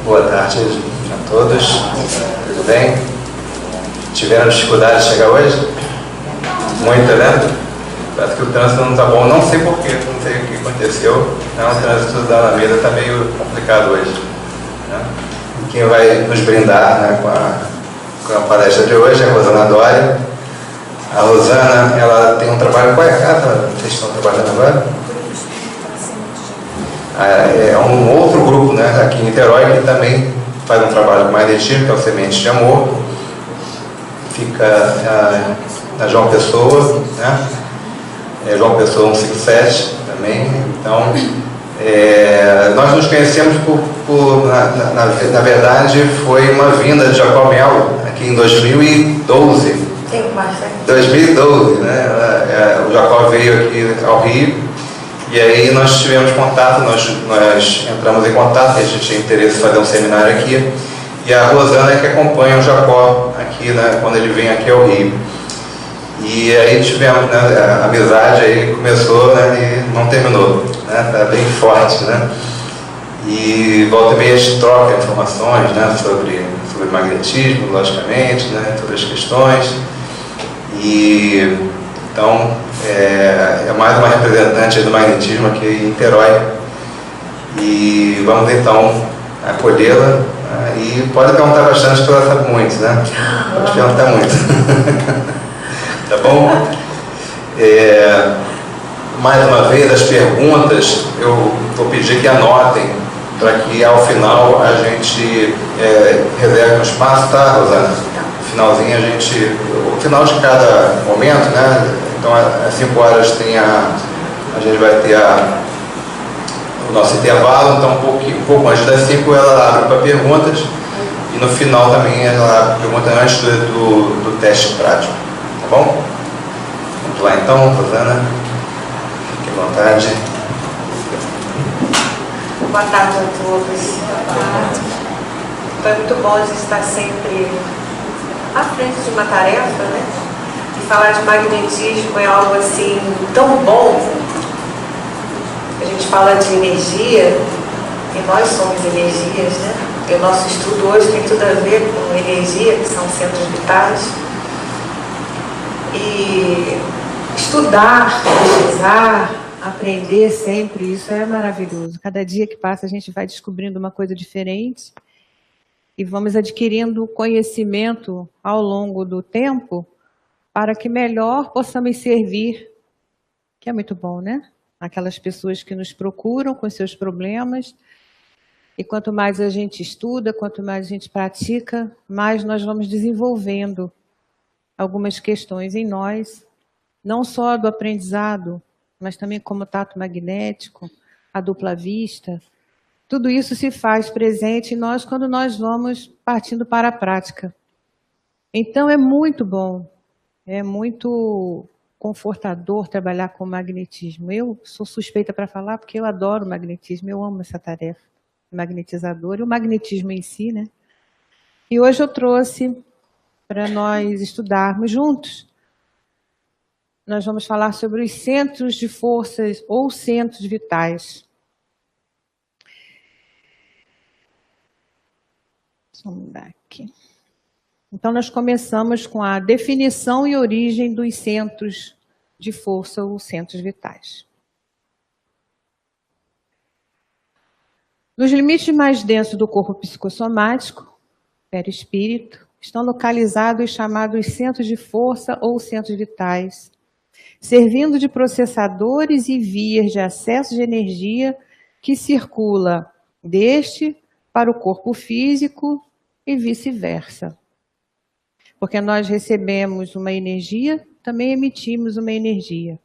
Boa tarde a todos, tudo bem? Tiveram dificuldade de chegar hoje? Muita, né? Parece que o trânsito não está bom, não sei porquê, não sei o que aconteceu. O trânsito da Alameda está meio complicado hoje. Né? Quem vai nos brindar, né, com a palestra de hoje é a Rosana Dória. A Rosana, ela tem um trabalho, qual é a casa que vocês estão trabalhando agora? É um outro grupo, né, aqui em Niterói, que também faz um trabalho com magnetismo, que é o Sementes de Amor. Fica na João Pessoa, né? João Pessoa 157 também. Então, nós nos conhecemos na verdade, foi uma vinda de Jacó Melo, aqui em 2012. 2012, né? O Jacó veio aqui ao Rio. E aí nós tivemos contato, nós entramos em contato, a gente tinha interesse em fazer um seminário aqui. E a Rosana é que acompanha o Jacó aqui, né, quando ele vem aqui ao Rio. E aí tivemos, né, a amizade aí começou, né, e não terminou, né, tá bem forte, né. E volta e meia a gente troca informações, né, sobre magnetismo, logicamente, né, sobre as questões. E então, é mais uma representante do magnetismo aqui em Niterói. E vamos então acolhê-la. E pode perguntar bastante, porque ela sabe muito, né? Pode perguntar muito. Tá bom? Mais uma vez, as perguntas, eu vou pedir que anotem, para que ao final a gente reserve um espaço, tá, Rosana? No finalzinho o final de cada momento, né? Então, às 5 horas a gente vai ter o nosso intervalo, então um pouco antes das 5 ela abre para perguntas e no final também ela abre pergunta antes do teste prático, tá bom? Vamos lá então, Rosana, fique à vontade. Boa tarde a todos. Foi muito bom a gente estar sempre à frente de uma tarefa, né? E falar de magnetismo é algo assim tão bom. A gente fala de energia, e nós somos energias, né? E o nosso estudo hoje tem tudo a ver com energia, que são centros vitais. E estudar, pesquisar, aprender sempre, isso é maravilhoso. Cada dia que passa a gente vai descobrindo uma coisa diferente e vamos adquirindo conhecimento ao longo do tempo para que melhor possamos servir, que é muito bom, né? Aquelas pessoas que nos procuram com seus problemas. E quanto mais a gente estuda, quanto mais a gente pratica, mais nós vamos desenvolvendo algumas questões em nós, não só do aprendizado, mas também como o tato magnético, a dupla vista. Tudo isso se faz presente em nós quando nós vamos partindo para a prática. Então é muito bom, é muito confortador trabalhar com magnetismo. Eu sou suspeita para falar porque eu adoro o magnetismo, eu amo essa tarefa magnetizadora e o magnetismo em si, né? E hoje eu trouxe para nós estudarmos juntos. Nós vamos falar sobre os centros de forças ou centros vitais. Vamos mudar aqui. Então, nós começamos com a definição e origem dos centros de força ou centros vitais. Nos limites mais densos do corpo psicossomático, perispírito, estão localizados os chamados centros de força ou centros vitais, servindo de processadores e vias de acesso de energia que circula deste para o corpo físico e vice-versa. Porque nós recebemos uma energia, também emitimos uma energia.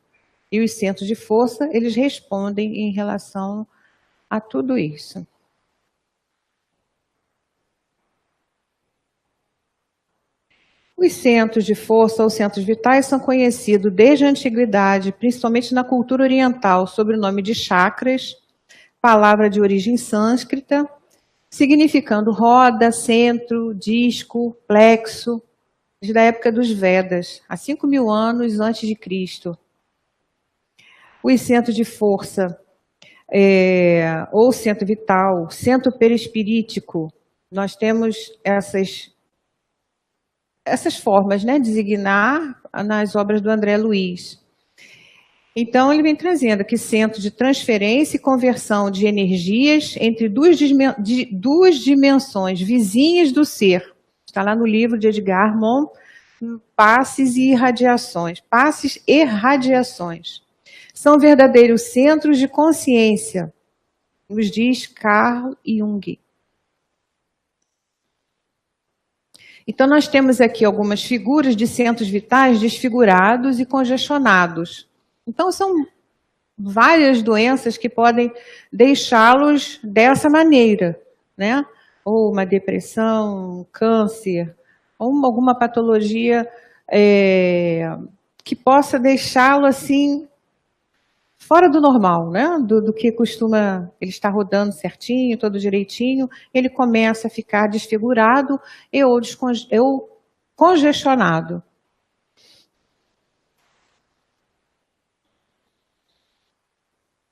E os centros de força, eles respondem em relação a tudo isso. Os centros de força ou centros vitais são conhecidos desde a antiguidade, principalmente na cultura oriental, sob o nome de chakras, palavra de origem sânscrita, significando roda, centro, disco, plexo, desde a época dos Vedas, há 5.000 anos antes de Cristo. Os centros de força ou centro vital, centro perispirítico. Nós temos essas formas, né, de designar nas obras do André Luiz. Então, ele vem trazendo aqui centro de transferência e conversão de energias entre duas dimensões vizinhas do ser. Está lá no livro de Edgar Morin, Passes e Irradiações. Passes e radiações. São verdadeiros centros de consciência, nos diz Carl Jung. Então, nós temos aqui algumas figuras de centros vitais desfigurados e congestionados. Então, são várias doenças que podem deixá-los dessa maneira, né? Ou uma depressão, um câncer, ou alguma patologia que possa deixá-lo assim, fora do normal, né? Do que costuma, ele está rodando certinho, todo direitinho, ele começa a ficar desfigurado ou congestionado.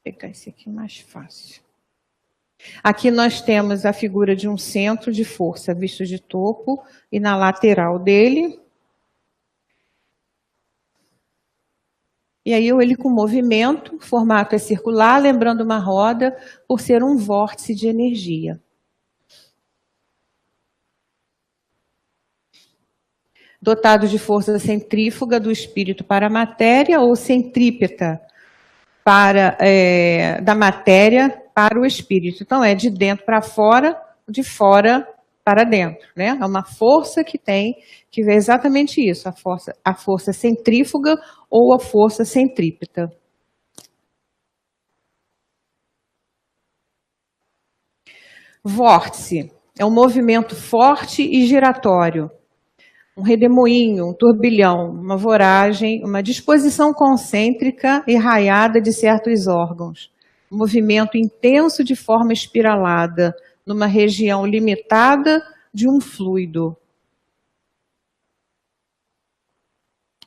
Vou pegar esse aqui mais fácil. Aqui nós temos a figura de um centro de força visto de topo e na lateral dele. E aí ele com movimento, o formato é circular, lembrando uma roda, por ser um vórtice de energia. Dotado de força centrífuga do espírito para a matéria ou centrípeta da matéria para o espírito. Então, é de dentro para fora, de fora para dentro, né? É uma força que vê exatamente isso, a força centrífuga ou a força centrípeta. Vórtice é um movimento forte e giratório, um redemoinho, um turbilhão, uma voragem, uma disposição concêntrica e raiada de certos órgãos, um movimento intenso de forma espiralada, numa região limitada de um fluido.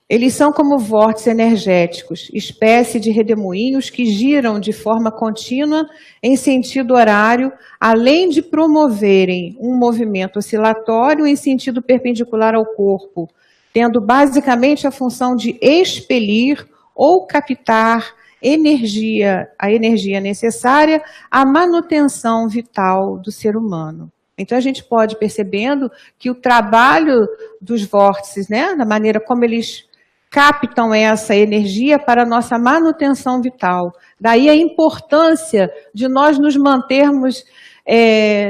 Eles são como vórtices energéticos, espécie de redemoinhos que giram de forma contínua em sentido horário, além de promoverem um movimento oscilatório em sentido perpendicular ao corpo, tendo basicamente a função de expelir ou captar a energia necessária à manutenção vital do ser humano. Então, a gente pode percebendo que o trabalho dos vórtices, né, da maneira como eles captam essa energia para a nossa manutenção vital. Daí a importância de nós nos mantermos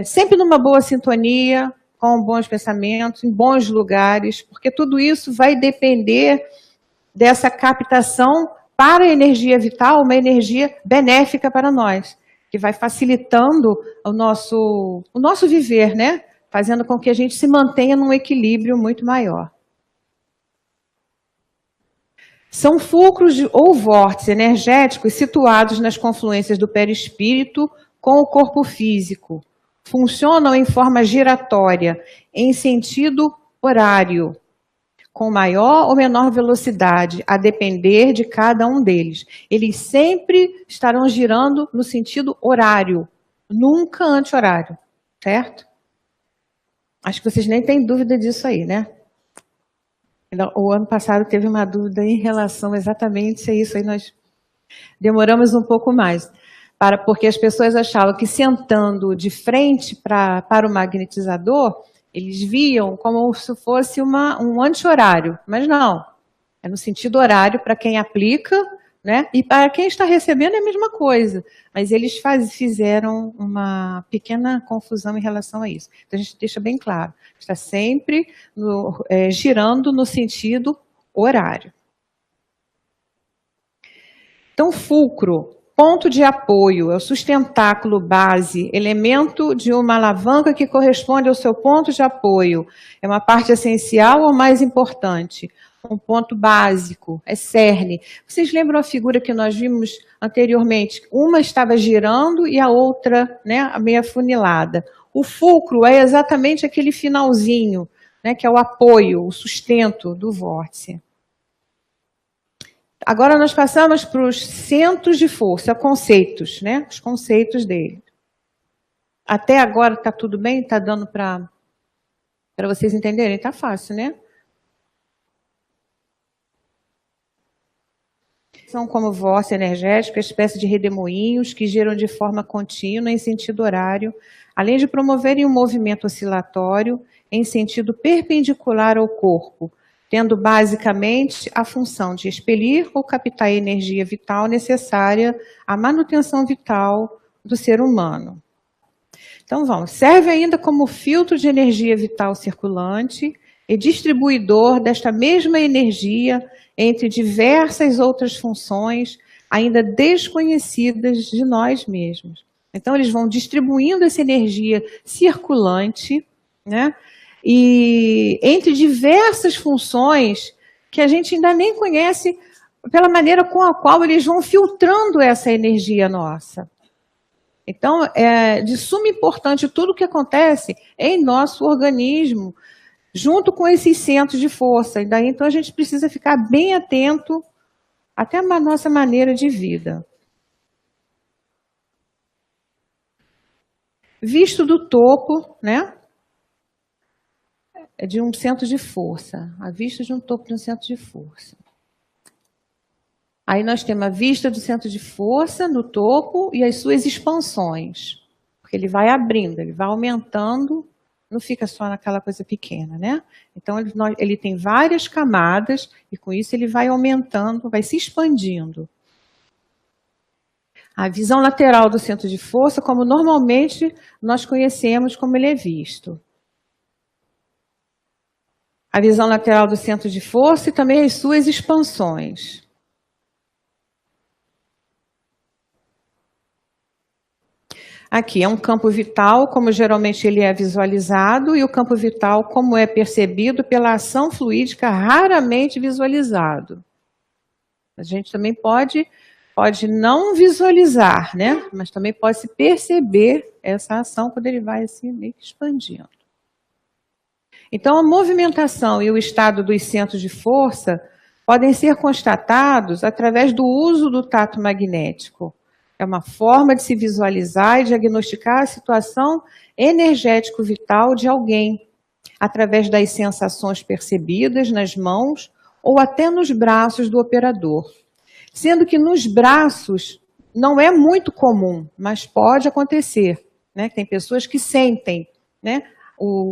sempre numa boa sintonia, com bons pensamentos, em bons lugares, porque tudo isso vai depender dessa captação para a energia vital, uma energia benéfica para nós, que vai facilitando o nosso viver, né? Fazendo com que a gente se mantenha num equilíbrio muito maior. São fulcros ou vórtices energéticos situados nas confluências do perispírito com o corpo físico. Funcionam em forma giratória, em sentido horário, com maior ou menor velocidade, a depender de cada um deles. Eles sempre estarão girando no sentido horário, nunca anti-horário, certo? Acho que vocês nem têm dúvida disso aí, né? O ano passado teve uma dúvida em relação exatamente a isso, aí nós demoramos um pouco mais, porque as pessoas achavam que sentando de frente para o magnetizador, eles viam como se fosse um anti-horário, mas não, é no sentido horário para quem aplica, né? E para quem está recebendo é a mesma coisa, mas eles fizeram uma pequena confusão em relação a isso. Então a gente deixa bem claro, está sempre girando no sentido horário. Então, fulcro, ponto de apoio, é o sustentáculo base, elemento de uma alavanca que corresponde ao seu ponto de apoio. É uma parte essencial ou mais importante? Um ponto básico, é cerne. Vocês lembram a figura que nós vimos anteriormente? Uma estava girando e a outra, né, meio afunilada. O fulcro é exatamente aquele finalzinho, né, que é o apoio, o sustento do vórtice. Agora nós passamos para os centros de força, conceitos, né? Os conceitos dele. Até agora está tudo bem? Está dando para vocês entenderem? Está fácil, né? São como voz energética, espécie de redemoinhos que giram de forma contínua em sentido horário, além de promoverem um movimento oscilatório em sentido perpendicular ao corpo, tendo basicamente a função de expelir ou captar a energia vital necessária à manutenção vital do ser humano. Então vamos, serve ainda como filtro de energia vital circulante e distribuidor desta mesma energia entre diversas outras funções ainda desconhecidas de nós mesmos. Então eles vão distribuindo essa energia circulante, né? E entre diversas funções que a gente ainda nem conhece pela maneira com a qual eles vão filtrando essa energia nossa. Então, é de suma importância tudo o que acontece em nosso organismo, junto com esses centros de força. E daí, então, a gente precisa ficar bem atento até à nossa maneira de vida. Visto do topo, né? É de um centro de força. A vista de um topo de um centro de força. Aí nós temos a vista do centro de força no topo e as suas expansões. Porque ele vai abrindo, ele vai aumentando, não fica só naquela coisa pequena, né? Então ele tem várias camadas e com isso ele vai aumentando, vai se expandindo. A visão lateral do centro de força, como normalmente nós conhecemos como ele é visto. A visão lateral do centro de força e também as suas expansões. Aqui é um campo vital, como geralmente ele é visualizado, e o campo vital, como é percebido pela ação fluídica, raramente visualizado. A gente também pode não visualizar, né? Mas também pode se perceber essa ação quando ele vai assim meio que expandindo. Então, a movimentação e o estado dos centros de força podem ser constatados através do uso do tato magnético. É uma forma de se visualizar e diagnosticar a situação energético-vital de alguém, através das sensações percebidas nas mãos ou até nos braços do operador. Sendo que nos braços não é muito comum, mas pode acontecer, né? Tem pessoas que sentem, né?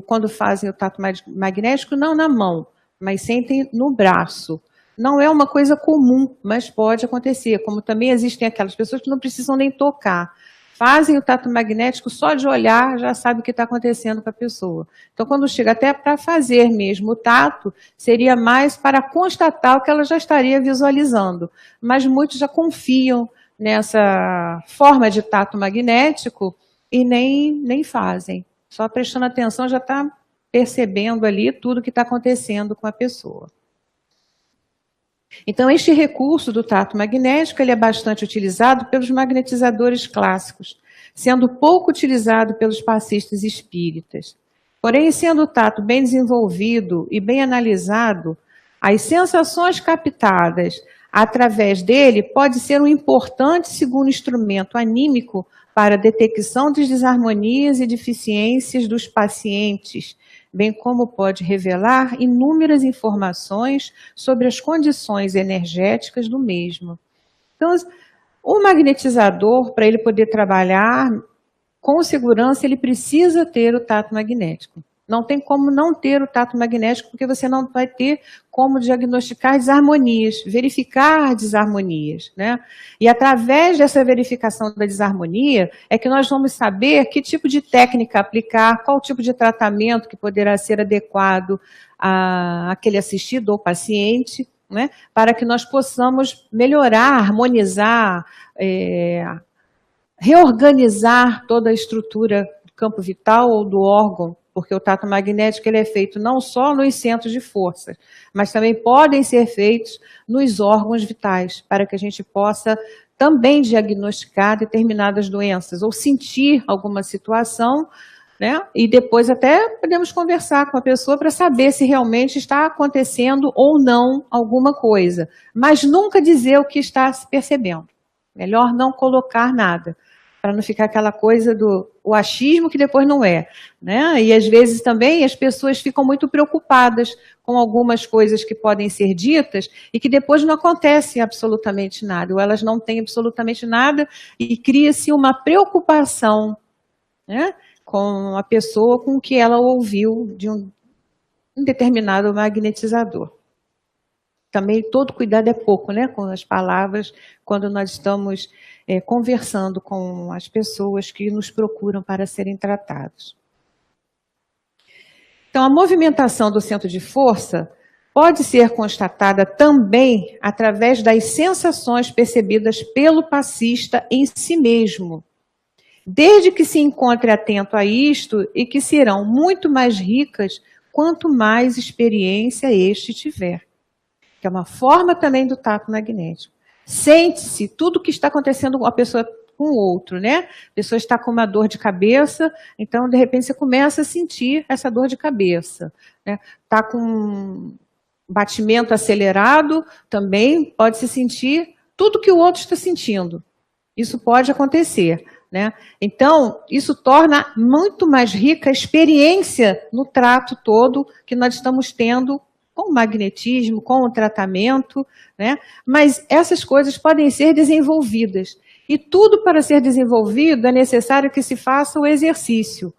Quando fazem o tato magnético, não na mão, mas sentem no braço. Não é uma coisa comum, mas pode acontecer. Como também existem aquelas pessoas que não precisam nem tocar. Fazem o tato magnético, só de olhar já sabe o que está acontecendo com a pessoa. Então, quando chega até para fazer mesmo o tato, seria mais para constatar o que ela já estaria visualizando. Mas muitos já confiam nessa forma de tato magnético e nem fazem. Só prestando atenção já está percebendo ali tudo que está acontecendo com a pessoa. Então, este recurso do tato magnético ele é bastante utilizado pelos magnetizadores clássicos, sendo pouco utilizado pelos passistas espíritas. Porém, sendo o tato bem desenvolvido e bem analisado, as sensações captadas através dele pode ser um importante segundo instrumento anímico para a detecção de desarmonias e deficiências dos pacientes, bem como pode revelar inúmeras informações sobre as condições energéticas do mesmo. Então, o magnetizador, para ele poder trabalhar com segurança, ele precisa ter o tato magnético. Não tem como não ter o tato magnético, porque você não vai ter como diagnosticar desarmonias, verificar desarmonias, né? E através dessa verificação da desarmonia, é que nós vamos saber que tipo de técnica aplicar, qual tipo de tratamento que poderá ser adequado àquele assistido ou paciente, né? Para que nós possamos melhorar, harmonizar, reorganizar toda a estrutura do campo vital ou do órgão, porque o tato magnético ele é feito não só nos centros de força, mas também podem ser feitos nos órgãos vitais, para que a gente possa também diagnosticar determinadas doenças ou sentir alguma situação né? E depois até podemos conversar com a pessoa para saber se realmente está acontecendo ou não alguma coisa. Mas nunca dizer o que está se percebendo. Melhor não colocar nada, para não ficar aquela coisa do o achismo que depois não é, né? E às vezes também as pessoas ficam muito preocupadas com algumas coisas que podem ser ditas e que depois não acontece absolutamente nada, ou elas não têm absolutamente nada e cria-se uma preocupação, né, com a pessoa com o que ela ouviu de um determinado magnetizador. Também todo cuidado é pouco, né, com as palavras, quando nós estamos conversando com as pessoas que nos procuram para serem tratados. Então, a movimentação do centro de força pode ser constatada também através das sensações percebidas pelo passista em si mesmo, desde que se encontre atento a isto e que serão muito mais ricas quanto mais experiência este tiver. Que é uma forma também do tato magnético. Sente-se tudo o que está acontecendo com a pessoa com o outro, né? A pessoa está com uma dor de cabeça, então, de repente, você começa a sentir essa dor de cabeça, né? Está com um batimento acelerado, também pode-se sentir tudo que o outro está sentindo. Isso pode acontecer, né? Então, isso torna muito mais rica a experiência no trato todo que nós estamos tendo com o magnetismo, com o tratamento, né? Mas essas coisas podem ser desenvolvidas. E tudo para ser desenvolvido é necessário que se faça o exercício.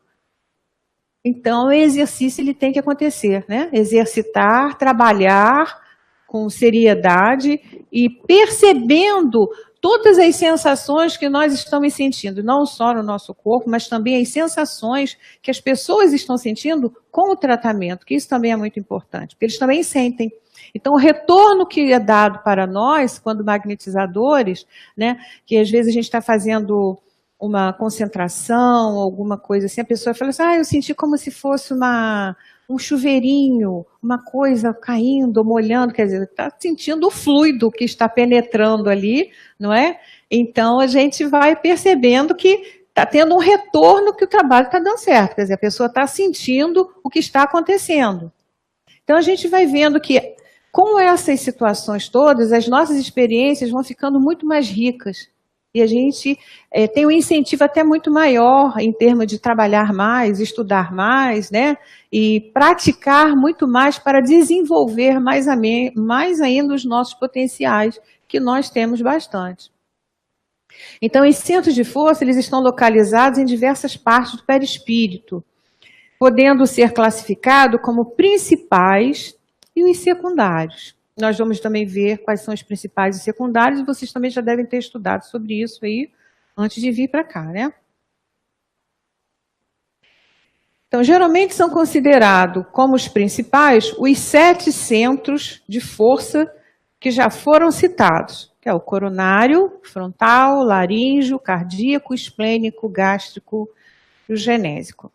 Então, o exercício ele tem que acontecer, né? Exercitar, trabalhar com seriedade e percebendo todas as sensações que nós estamos sentindo, não só no nosso corpo, mas também as sensações que as pessoas estão sentindo com o tratamento, que isso também é muito importante, porque eles também sentem. Então, o retorno que é dado para nós, quando magnetizadores, né, que às vezes a gente está fazendo uma concentração, alguma coisa assim, a pessoa fala assim, eu senti como se fosse um chuveirinho, uma coisa caindo, molhando, quer dizer, está sentindo o fluido que está penetrando ali, não é? Então, a gente vai percebendo que está tendo um retorno que o trabalho está dando certo, quer dizer, a pessoa está sentindo o que está acontecendo. Então, a gente vai vendo que, com essas situações todas, as nossas experiências vão ficando muito mais ricas. E a gente tem um incentivo até muito maior em termos de trabalhar mais, estudar mais, né? E praticar muito mais para desenvolver mais ainda os nossos potenciais, que nós temos bastante. Então, os centros de força eles estão localizados em diversas partes do perispírito, podendo ser classificados como principais e os secundários. Nós vamos também ver quais são os principais e secundários, e vocês também já devem ter estudado sobre isso aí antes de vir para cá, né? Então, geralmente são considerados como os principais os 7 centros de força que já foram citados, que é o coronário, frontal, laríngeo, cardíaco, esplênico, gástrico e o genésico.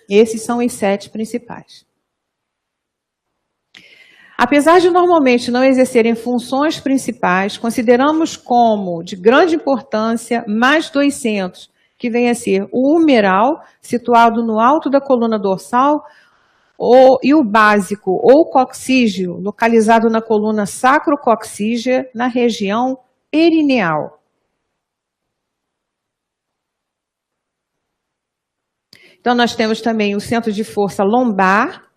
Esses são os 7 principais. Apesar de normalmente não exercerem funções principais, consideramos como de grande importância mais 2 centros, que vem a ser o humeral, situado no alto da coluna dorsal, e o básico, ou coxígeo, localizado na coluna sacrocoxígea, na região perineal. Então, nós temos também o centro de força lombar,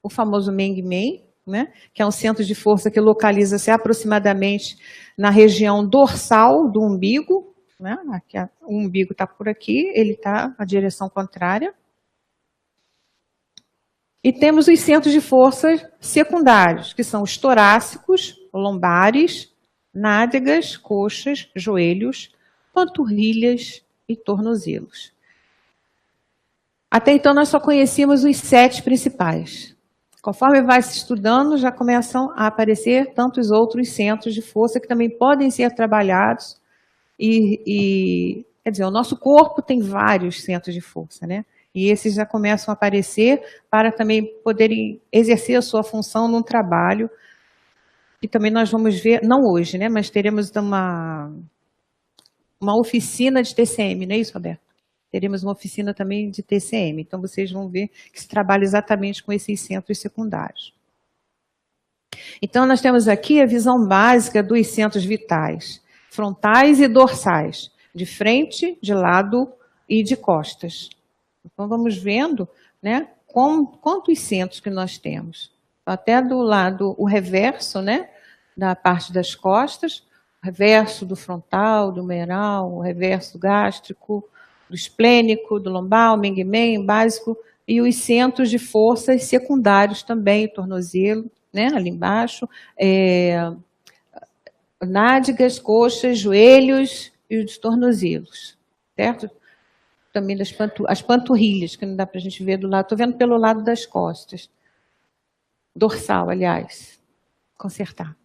o famoso Meng-Men, né, que é um centro de força que localiza-se aproximadamente na região dorsal do umbigo, né, aqui, o umbigo está por aqui, ele está na direção contrária. E temos os centros de força secundários, que são os torácicos, lombares, nádegas, coxas, joelhos, panturrilhas e tornozelos. Até então, nós só conhecíamos os 7 principais. Conforme vai se estudando, já começam a aparecer tantos outros centros de força que também podem ser trabalhados. Quer dizer, o nosso corpo tem vários centros de força, né? E esses já começam a aparecer para também poderem exercer a sua função num trabalho. E também nós vamos ver, não hoje, né? Mas teremos uma oficina de TCM, não é isso, Roberto? Teremos uma oficina também de TCM. Então, vocês vão ver que se trabalha exatamente com esses centros secundários. Então, nós temos aqui a visão básica dos centros vitais, frontais e dorsais, de frente, de lado e de costas. Então, vamos vendo, né, quantos centros que nós temos. Até do lado, o reverso, né, da parte das costas, o reverso do frontal, do humeral, o reverso gástrico, do esplênico, do lombar, o ming-men, básico, e os centros de forças secundários também, o tornozelo, né, ali embaixo, nádegas, coxas, joelhos e os tornozelos, certo? Também as panturrilhas, que não dá para a gente ver do lado, estou vendo pelo lado das costas. Dorsal, aliás, consertar.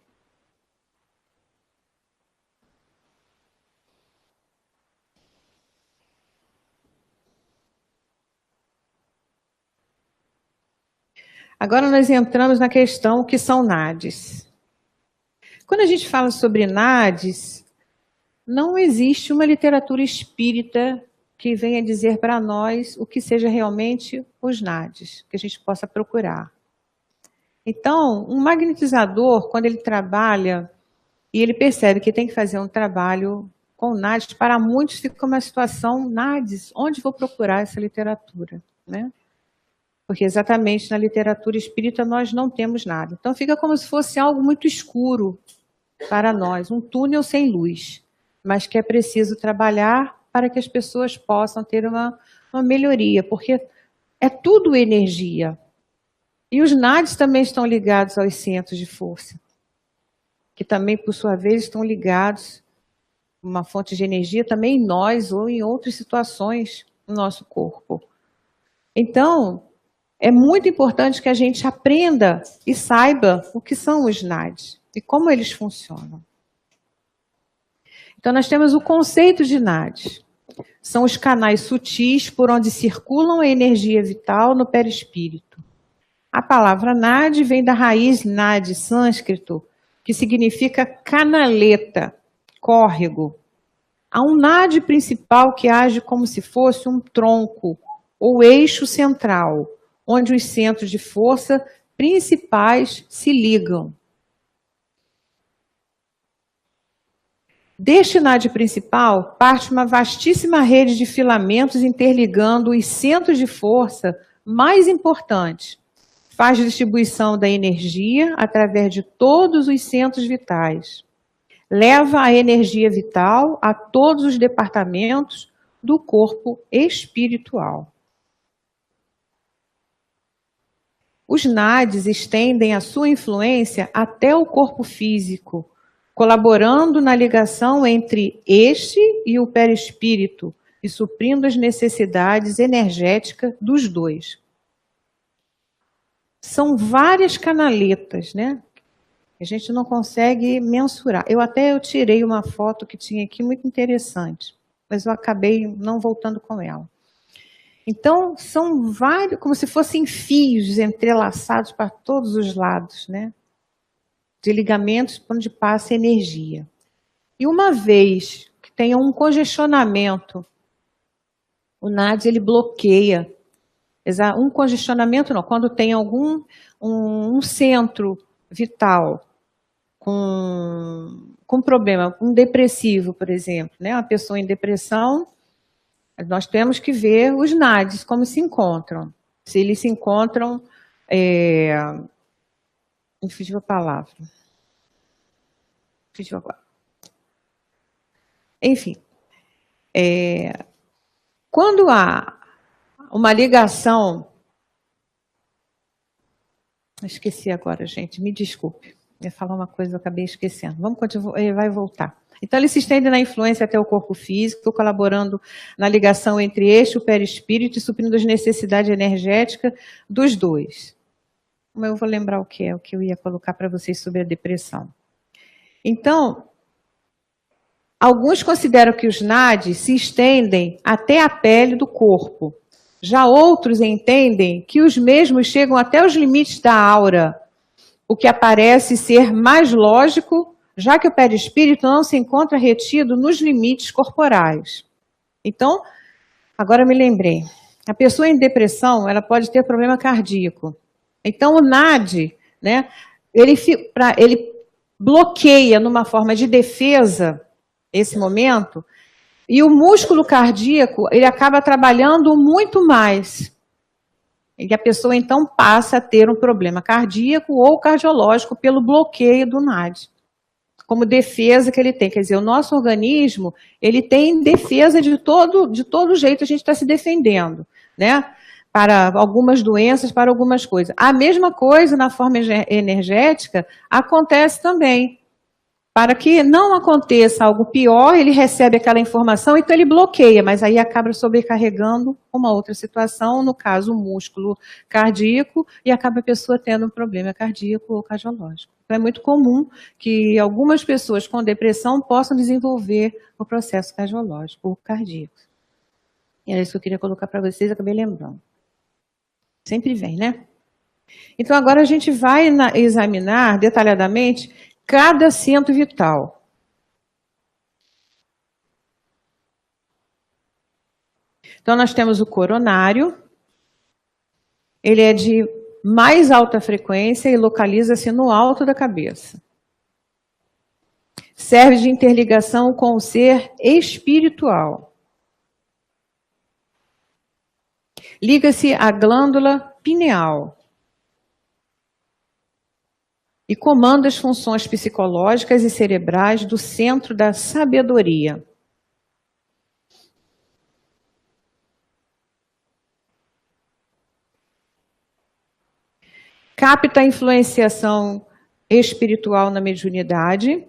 Agora nós entramos na questão que são NADs. Quando a gente fala sobre NADs, não existe uma literatura espírita que venha dizer para nós o que seja realmente os NADs, que a gente possa procurar. Então, um magnetizador, quando ele trabalha e ele percebe que tem que fazer um trabalho com NADs, para muitos fica uma situação, NADs, onde vou procurar essa literatura, né? Porque exatamente na literatura espírita nós não temos nada. Então fica como se fosse algo muito escuro para nós, um túnel sem luz, mas que é preciso trabalhar para que as pessoas possam ter uma melhoria, porque é tudo energia. E os NADs também estão ligados aos centros de força, que também, por sua vez, estão ligados a uma fonte de energia também em nós ou em outras situações no nosso corpo. Então, é muito importante que a gente aprenda e saiba o que são os NADs e como eles funcionam. Então, nós temos o conceito de NADs. São os canais sutis por onde circulam a energia vital no perispírito. A palavra NAD vem da raiz NAD sânscrito, que significa canaleta, córrego. Há um NAD principal que age como se fosse um tronco ou eixo central, onde os centros de força principais se ligam. Deste NAD principal parte uma vastíssima rede de filamentos interligando os centros de força mais importantes. Faz distribuição da energia através de todos os centros vitais. Leva a energia vital a todos os departamentos do corpo espiritual. Os NADs estendem a sua influência até o corpo físico, colaborando na ligação entre este e o perispírito e suprindo as necessidades energéticas dos dois. São várias canaletas, né? A gente não consegue mensurar. Eu tirei uma foto que tinha aqui muito interessante, mas eu acabei não voltando com ela. Então, são vários, como se fossem fios entrelaçados para todos os lados, né? De ligamentos onde passa energia. E uma vez que tenha um congestionamento, o NAD ele bloqueia. Um congestionamento não, quando tem algum um centro vital com problema, um depressivo, por exemplo, né? Uma pessoa em depressão, nós temos que ver os NADs, como se encontram. Se eles se encontram, me fugiu a palavra. Enfim, quando há uma ligação, esqueci agora, gente, me desculpe. Eu ia falar uma coisa, eu acabei esquecendo. Vamos continuar, ele vai voltar. Então, ele se estende na influência até o corpo físico, colaborando na ligação entre este e o perispírito e suprindo as necessidades energéticas dos dois. Eu vou lembrar o que eu ia colocar para vocês sobre a depressão. Então, alguns consideram que os NADs se estendem até a pele do corpo. Já outros entendem que os mesmos chegam até os limites da aura, o que aparece ser mais lógico, já que o perispírito não se encontra retido nos limites corporais. Então, Agora me lembrei. A pessoa em depressão, ela pode ter problema cardíaco. Então, o NAD, né, ele bloqueia numa forma de defesa esse momento, e o músculo cardíaco, ele acaba trabalhando muito mais. E a pessoa, então, passa a ter um problema cardíaco ou cardiológico pelo bloqueio do NAD. Como defesa que ele tem. Quer dizer, o nosso organismo, ele tem defesa de todo jeito, a gente está se defendendo, né? Para algumas doenças, para algumas coisas. A mesma coisa na forma energética acontece também. Para que não aconteça algo pior, ele recebe aquela informação, então ele bloqueia, mas aí acaba sobrecarregando uma outra situação, no caso, o músculo cardíaco, e acaba a pessoa tendo um problema cardíaco ou cardiológico. Então é muito comum que algumas pessoas com depressão possam desenvolver o processo cardiológico ou cardíaco. E era isso que eu queria colocar para vocês, acabei lembrando. Sempre vem, né? Então agora a gente vai examinar detalhadamente cada centro vital. Então, nós temos o coronário. Ele é de mais alta frequência e localiza-se no alto da cabeça. Serve de interligação com o ser espiritual. Liga-se à glândula pineal. E comanda as funções psicológicas e cerebrais do centro da sabedoria. Capta a influenciação espiritual na mediunidade,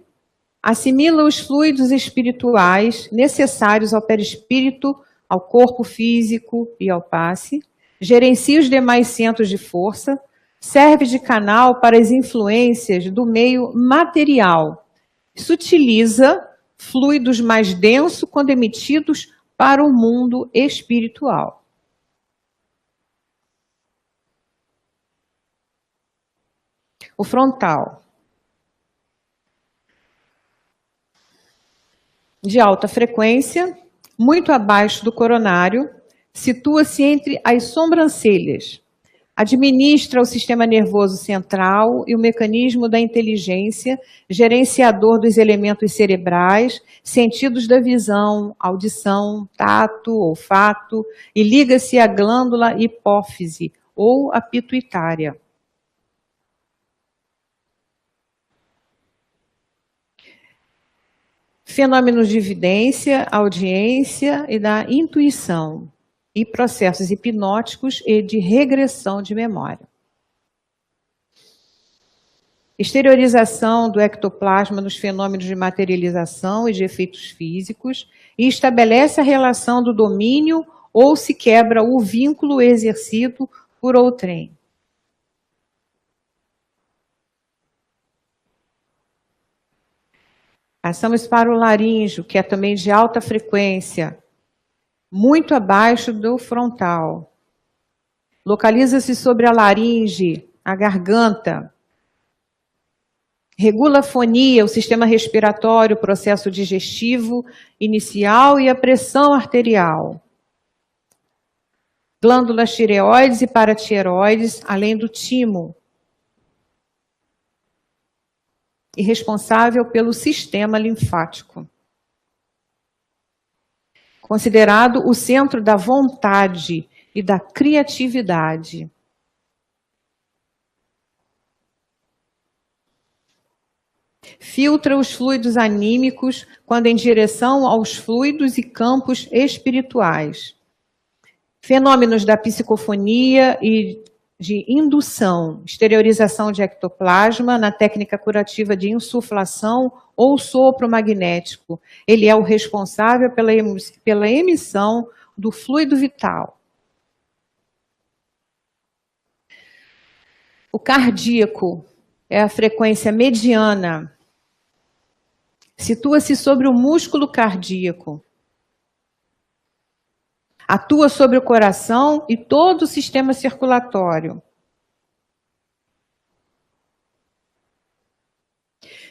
assimila os fluidos espirituais necessários ao perispírito, ao corpo físico e ao passe, gerencia os demais centros de força, serve de canal para as influências do meio material. Sutiliza fluidos mais densos quando emitidos para o mundo espiritual. O frontal. De alta frequência, muito abaixo do coronário, situa-se entre as sobrancelhas. Administra o sistema nervoso central e o mecanismo da inteligência, gerenciador dos elementos cerebrais, sentidos da visão, audição, tato, olfato, e liga-se à glândula hipófise ou à pituitária. Fenômenos de evidência, audiência e da intuição. E processos hipnóticos e de regressão de memória. Exteriorização do ectoplasma nos fenômenos de materialização e de efeitos físicos e estabelece a relação do domínio ou se quebra o vínculo exercido por outrem. Passamos para o laríngeo, que é também de alta frequência, muito abaixo do frontal. Localiza-se sobre a laringe, a garganta. Regula a fonia, o sistema respiratório, o processo digestivo inicial e a pressão arterial. Glândulas tireoides e paratireoides, além do timo. E responsável pelo sistema linfático. Considerado o centro da vontade e da criatividade. Filtra os fluidos anímicos quando em direção aos fluidos e campos espirituais. Fenômenos da psicofonia e de indução, exteriorização de ectoplasma na técnica curativa de insuflação ou sopro magnético. Ele é o responsável pela emissão do fluido vital. O cardíaco é a frequência mediana. Situa-se sobre o músculo cardíaco. Atua sobre o coração e todo o sistema circulatório.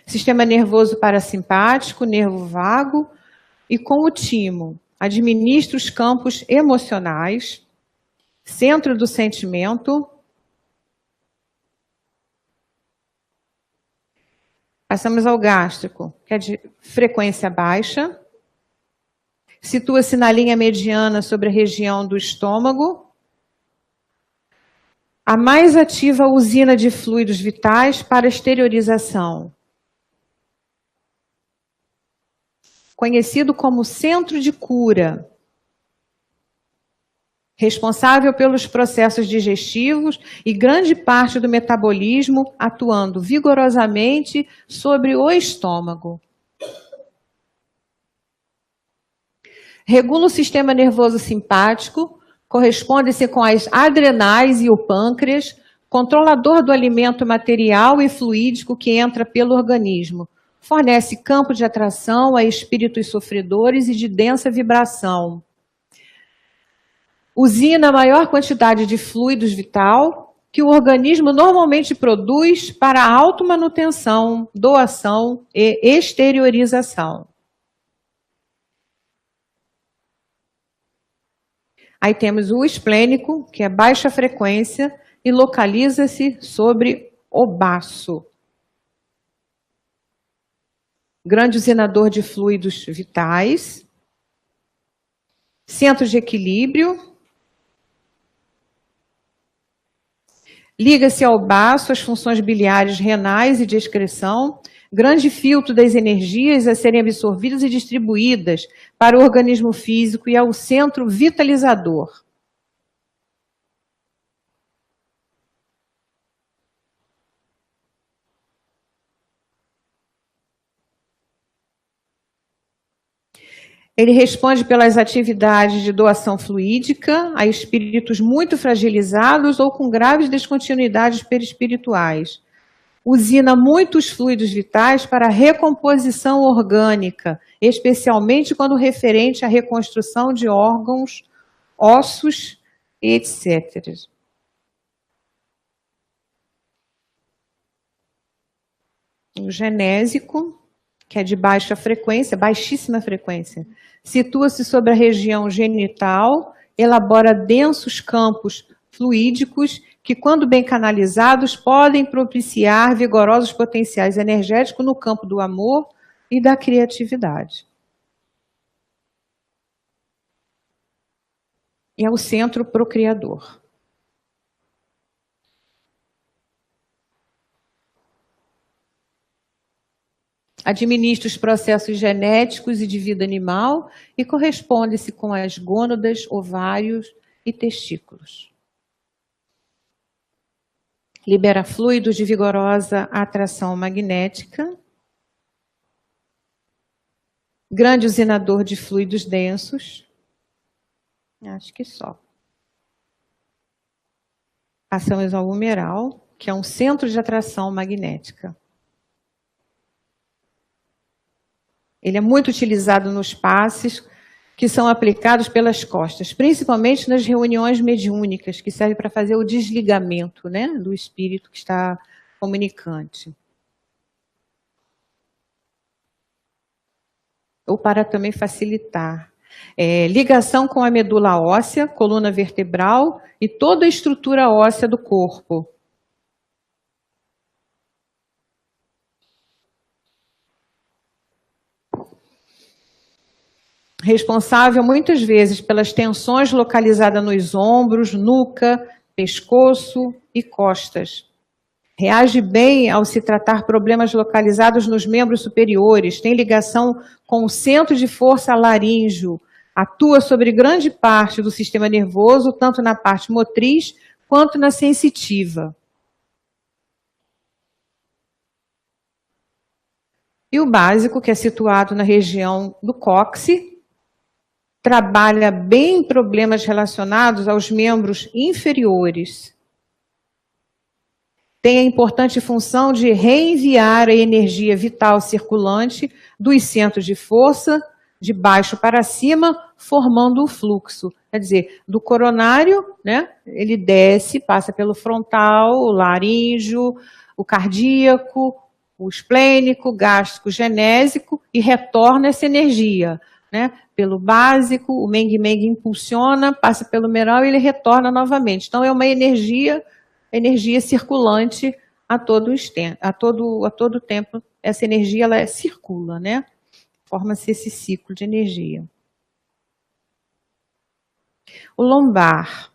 Sistema nervoso parasimpático, nervo vago e com o timo. administra os campos emocionais, centro do sentimento. Passamos ao gástrico, que é de frequência baixa. Situa-se na linha mediana sobre a região do estômago. A mais ativa usina de fluidos vitais para exteriorização. Conhecido como centro de cura. Responsável pelos processos digestivos e grande parte do metabolismo, atuando vigorosamente sobre o estômago. Regula o sistema nervoso simpático, corresponde-se com as adrenais e o pâncreas, controlador do alimento material e fluídico que entra pelo organismo. Fornece campo de atração a espíritos sofredores e de densa vibração. Usina a maior quantidade de fluidos vital que o organismo normalmente produz para automanutenção, doação e exteriorização. Aí temos o esplênico, que é baixa frequência e localiza-se sobre o baço. Grande usinador de fluidos vitais. Centro de equilíbrio. Liga-se ao baço as funções biliares, renais e de excreção. Grande filtro das energias a serem absorvidas e distribuídas para o organismo físico e ao centro vitalizador. Ele responde pelas atividades de doação fluídica a espíritos muito fragilizados ou com graves descontinuidades perispirituais. Usina muitos fluidos vitais para a recomposição orgânica, especialmente quando referente à reconstrução de órgãos, ossos, etc. O genésico, que é de baixa frequência, baixíssima frequência, situa-se sobre a região genital, elabora densos campos fluídicos que, quando bem canalizados, podem propiciar vigorosos potenciais energéticos no campo do amor e da criatividade. E é o centro procriador. Administra os processos genéticos e de vida animal e corresponde-se com as gônadas, ovários e testículos. Libera fluidos de vigorosa atração magnética. Grande usinador de fluidos densos. Acho que só. Passamos ao humeral, que é um centro de atração magnética. Ele é muito utilizado nos passes que são aplicados pelas costas, principalmente nas reuniões mediúnicas, que serve para fazer o desligamento, né, do espírito que está comunicante. Ou para também facilitar. Ligação com a medula óssea, coluna vertebral e toda a estrutura óssea do corpo. Responsável muitas vezes pelas tensões localizadas nos ombros, nuca, pescoço e costas. Reage bem ao se tratar problemas localizados nos membros superiores, tem ligação com o centro de força laríngeo, atua sobre grande parte do sistema nervoso, tanto na parte motriz quanto na sensitiva. E o básico, que é situado na região do cóccix, trabalha bem problemas relacionados aos membros inferiores. Tem a importante função de reenviar a energia vital circulante dos centros de força, de baixo para cima, formando o fluxo. Quer dizer, do coronário, né, ele desce, passa pelo frontal, o laríngeo, o cardíaco, o esplênico, gástrico, genésico e retorna essa energia né, pelo básico, o Meng-Meng impulsiona, passa pelo humeral e ele retorna novamente. Então, é uma energia circulante a todo tempo. Essa energia ela circula, né? Forma-se esse ciclo de energia. O lombar,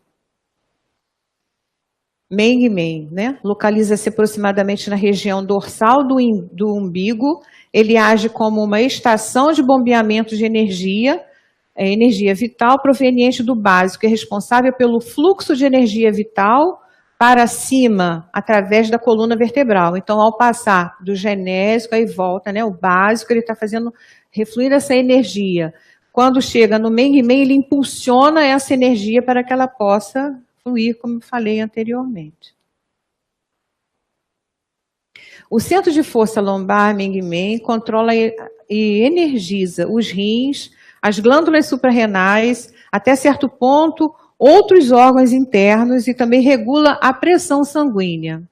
Meng-Meng, né? Localiza-se aproximadamente na região dorsal do umbigo. Ele age como uma estação de bombeamento de energia vital proveniente do básico, é responsável pelo fluxo de energia vital para cima, através da coluna vertebral. Então, ao passar do genésico, aí volta, né? O básico, ele está fazendo refluir essa energia. Quando chega no Meng-Meng, ele impulsiona essa energia para que ela possa fluir, como eu falei anteriormente. O centro de força lombar, Meng-Meng, controla e energiza os rins, as glândulas suprarrenais, até certo ponto, outros órgãos internos e também regula a pressão sanguínea.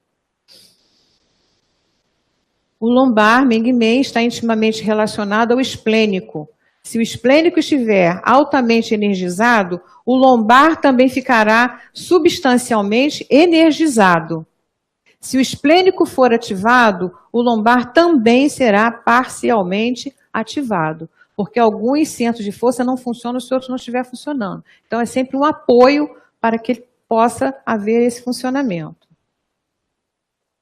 O lombar, Meng-Meng, está intimamente relacionado ao esplênico. Se o esplênico estiver altamente energizado, o lombar também ficará substancialmente energizado. Se o esplênico for ativado, o lombar também será parcialmente ativado, porque alguns centros de força não funcionam se outros não estiver funcionando. Então, é sempre um apoio para que possa haver esse funcionamento.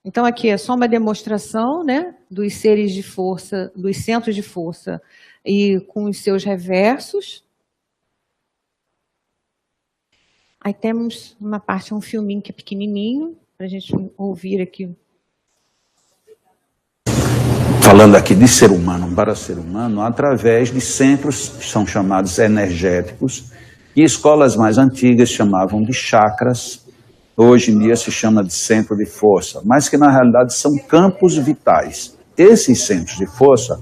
Então, aqui é só uma demonstração, né, dos seres de força, dos centros de força e com os seus reversos. Aí temos uma parte, um filminho que é pequenininho, para a gente ouvir aqui. Falando aqui de ser humano para ser humano, através de centros que são chamados energéticos, e escolas mais antigas chamavam de chakras, hoje em dia se chama de centro de força, mas que na realidade são campos vitais. Esses centros de força,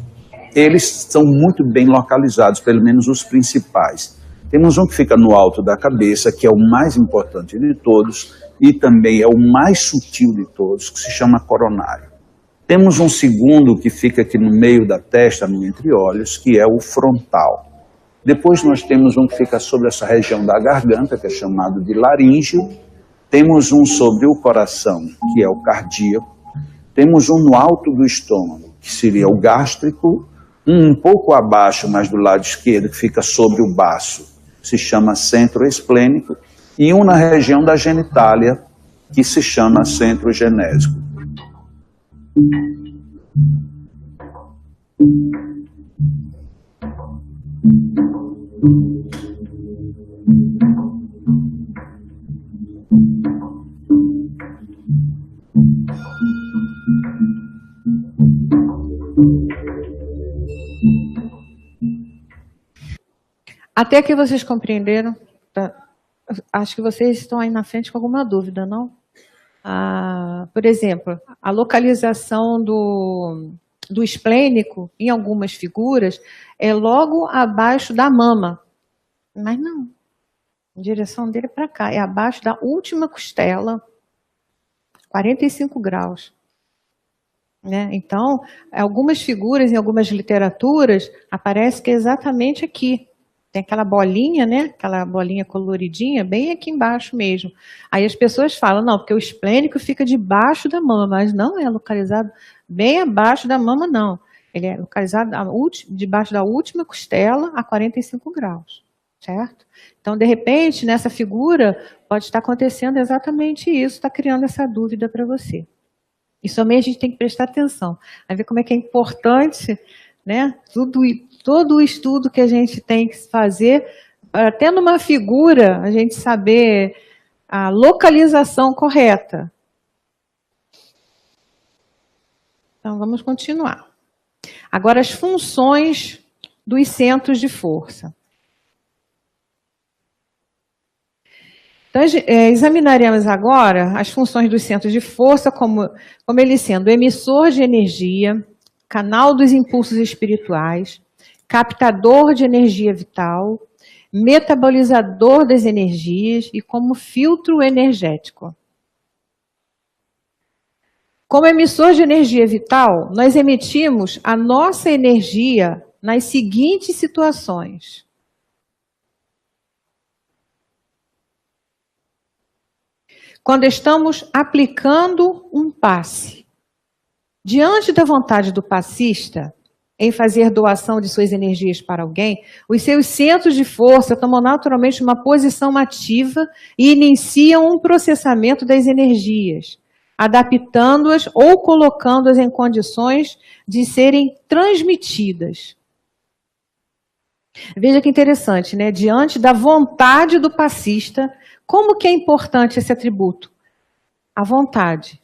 eles são muito bem localizados, pelo menos os principais. Temos um que fica no alto da cabeça, que é o mais importante de todos, e também é o mais sutil de todos, que se chama coronário. Temos um segundo que fica aqui no meio da testa, no entre-olhos, que é o frontal. Depois nós temos um que fica sobre essa região da garganta, que é chamado de laríngeo. Temos um sobre o coração, que é o cardíaco. Temos um no alto do estômago, que seria o gástrico. Um pouco abaixo, mas do lado esquerdo, que fica sobre o baço, se chama centro esplênico. E um na região da genitália, que se chama centro genésico. Até que vocês compreenderam? Tá? Acho que vocês estão aí na frente com alguma dúvida, não? Por exemplo, a localização do esplênico, em algumas figuras, é logo abaixo da mama. Mas não. A direção dele é para cá. É abaixo da última costela, 45 graus. Né? Então, algumas figuras, em algumas literaturas, aparece que é exatamente aqui. Tem aquela bolinha, né? Aquela bolinha coloridinha, bem aqui embaixo mesmo. Aí as pessoas falam, não, porque o esplênico fica debaixo da mama, mas não é localizado bem abaixo da mama, não. Ele é localizado debaixo da última costela a 45 graus, certo? Então, de repente, nessa figura, pode estar acontecendo exatamente isso, está criando essa dúvida para você. Isso também a gente tem que prestar atenção. Vai ver como é que é importante, né? Todo o estudo que a gente tem que fazer, até numa figura, a gente saber a localização correta. Então, vamos continuar. Agora, as funções dos centros de força. Então, examinaremos agora as funções dos centros de força, como eles sendo emissor de energia, canal dos impulsos espirituais, captador de energia vital, metabolizador das energias e como filtro energético. Como emissor de energia vital, nós emitimos a nossa energia nas seguintes situações. Quando estamos aplicando um passe, diante da vontade do passista, em fazer doação de suas energias para alguém, os seus centros de força tomam naturalmente uma posição ativa e iniciam um processamento das energias, adaptando-as ou colocando-as em condições de serem transmitidas. Veja que interessante, né? Diante da vontade do passista, como que é importante esse atributo? A vontade.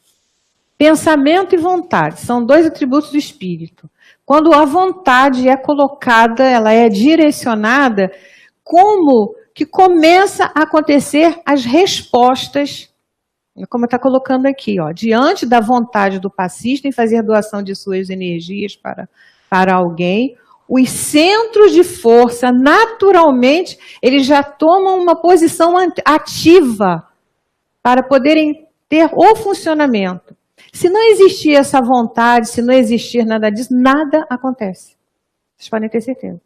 Pensamento e vontade são dois atributos do espírito. Quando a vontade é colocada, ela é direcionada, como que começa a acontecer as respostas, como está colocando aqui, ó, diante da vontade do passista em fazer doação de suas energias para alguém, os centros de força, naturalmente, eles já tomam uma posição ativa para poderem ter o funcionamento. Se não existir essa vontade, se não existir nada disso, nada acontece. Vocês podem ter certeza.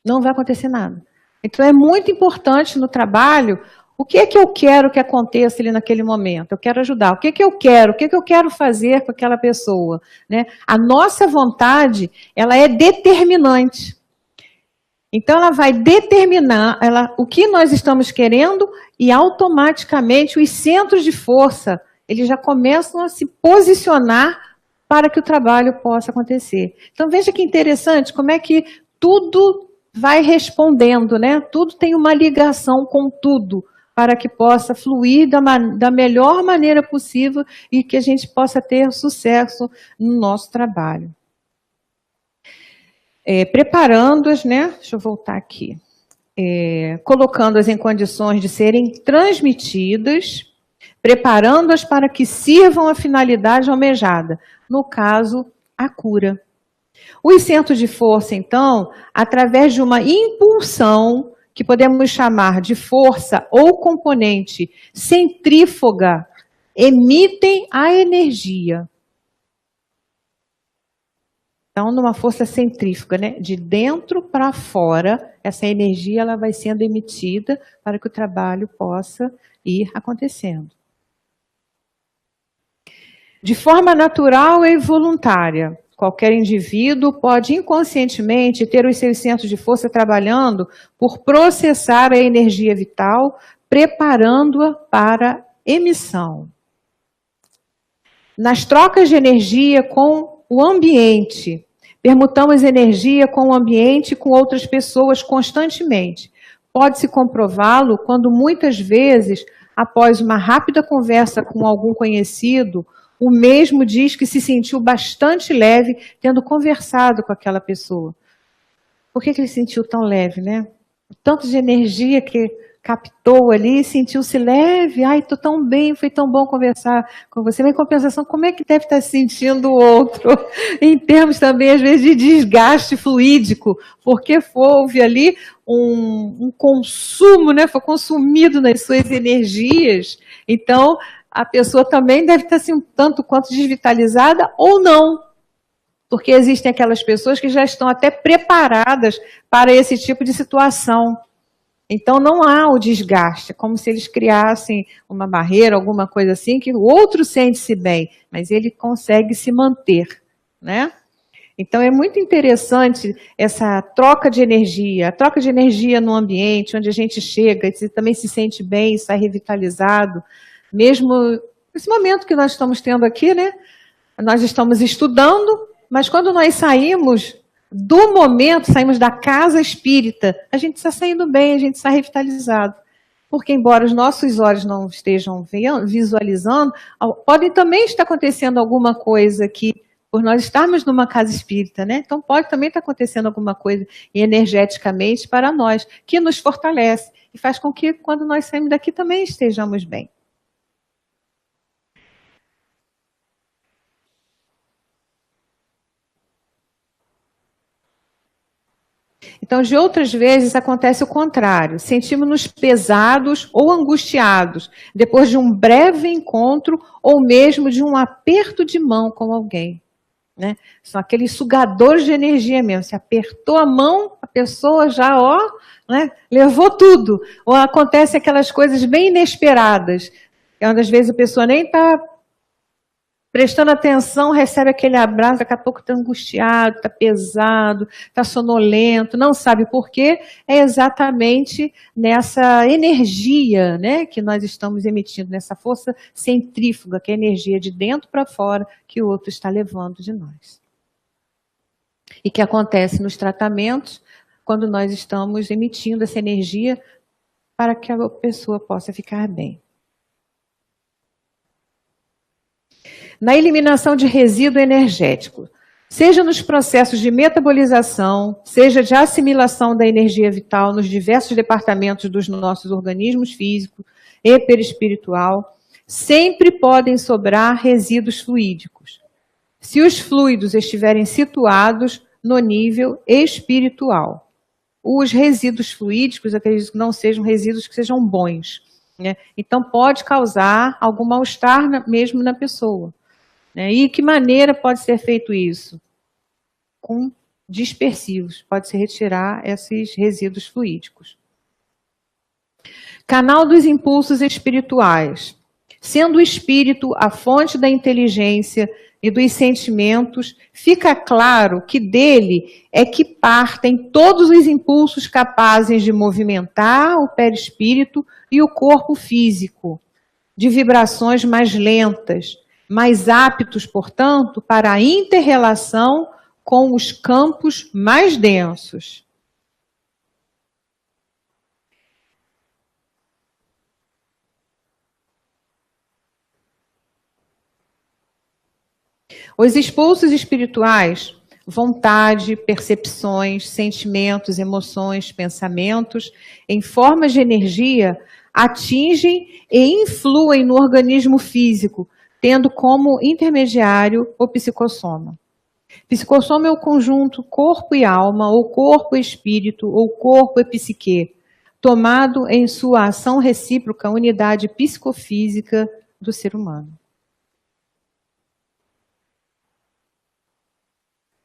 Não vai acontecer nada. Então é muito importante no trabalho, o que é que eu quero que aconteça ali naquele momento? Eu quero ajudar. O que é que eu quero? O que é que eu quero fazer com aquela pessoa? Né? A nossa vontade, ela é determinante. Então ela vai determinar o que nós estamos querendo e automaticamente os centros de força, eles já começam a se posicionar para que o trabalho possa acontecer. Então veja que interessante como é que tudo vai respondendo, né? Tudo tem uma ligação com tudo, para que possa fluir da melhor maneira possível e que a gente possa ter sucesso no nosso trabalho. Preparando-as, né? Deixa eu voltar aqui. Colocando-as em condições de serem transmitidas, preparando-as para que sirvam a finalidade almejada, no caso, a cura. Os centros de força, então, através de uma impulsão, que podemos chamar de força ou componente centrífuga, emitem a energia. Então, numa força centrífuga, né? De dentro para fora, essa energia ela vai sendo emitida para que o trabalho possa ir acontecendo. De forma natural e voluntária, qualquer indivíduo pode inconscientemente ter os seus centros de força trabalhando por processar a energia vital, preparando-a para emissão. Nas trocas de energia com o ambiente, permutamos energia com o ambiente e com outras pessoas constantemente. Pode-se comprová-lo quando muitas vezes, após uma rápida conversa com algum conhecido, o mesmo diz que se sentiu bastante leve tendo conversado com aquela pessoa. Por que ele se sentiu tão leve, né? O tanto de energia que captou ali, sentiu-se leve. Ai, estou tão bem, foi tão bom conversar com você. Mas em compensação, como é que deve estar se sentindo o outro? Em termos também, às vezes, de desgaste fluídico, porque houve ali um consumo, né? Foi consumido nas suas energias. Então, a pessoa também deve estar assim, um tanto quanto desvitalizada ou não. Porque existem aquelas pessoas que já estão até preparadas para esse tipo de situação. Então não há o desgaste, é como se eles criassem uma barreira, alguma coisa assim, que o outro sente-se bem, mas ele consegue se manter, né? Então é muito interessante essa troca de energia, a troca de energia no ambiente, onde a gente chega e também se sente bem, sai revitalizado. Mesmo nesse momento que nós estamos tendo aqui, né? Nós estamos estudando, mas quando nós saímos do momento, saímos da casa espírita, a gente está saindo bem, a gente está revitalizado. Porque embora os nossos olhos não estejam visualizando, pode também estar acontecendo alguma coisa aqui, por nós estarmos numa casa espírita, né? Então pode também estar acontecendo alguma coisa energeticamente para nós, que nos fortalece e faz com que quando nós saímos daqui também estejamos bem. Então, de outras vezes, acontece o contrário. Sentimos-nos pesados ou angustiados, depois de um breve encontro ou mesmo de um aperto de mão com alguém. né? São aqueles sugadores de energia mesmo. Se apertou a mão, a pessoa já, ó, né, levou tudo. Ou acontecem aquelas coisas bem inesperadas. Às vezes a pessoa nem está prestando atenção, recebe aquele abraço, daqui a pouco está angustiado, está pesado, está sonolento, não sabe por quê. É exatamente nessa energia, né, que nós estamos emitindo, nessa força centrífuga, que é a energia de dentro para fora que o outro está levando de nós. E que acontece nos tratamentos, quando nós estamos emitindo essa energia para que a pessoa possa ficar bem. Na eliminação de resíduo energético, seja nos processos de metabolização, seja de assimilação da energia vital nos diversos departamentos dos nossos organismos físicos e perispiritual, sempre podem sobrar resíduos fluídicos, se os fluidos estiverem situados no nível espiritual. Os resíduos fluídicos, acredito que não sejam resíduos que sejam bons, né? Então pode causar algum mal-estar mesmo na pessoa. E que maneira pode ser feito isso? Com dispersivos, pode-se retirar esses resíduos fluídicos. Canal dos impulsos espirituais. Sendo o espírito a fonte da inteligência e dos sentimentos, fica claro que dele é que partem todos os impulsos capazes de movimentar o perispírito e o corpo físico, de vibrações mais lentas, mais aptos, portanto, para a inter-relação com os campos mais densos. Os impulsos espirituais, vontade, percepções, sentimentos, emoções, pensamentos, em formas de energia, atingem e influem no organismo físico, tendo como intermediário o psicossoma. Psicossoma é o conjunto corpo e alma, ou corpo e espírito, ou corpo e psique, tomado em sua ação recíproca, unidade psicofísica do ser humano.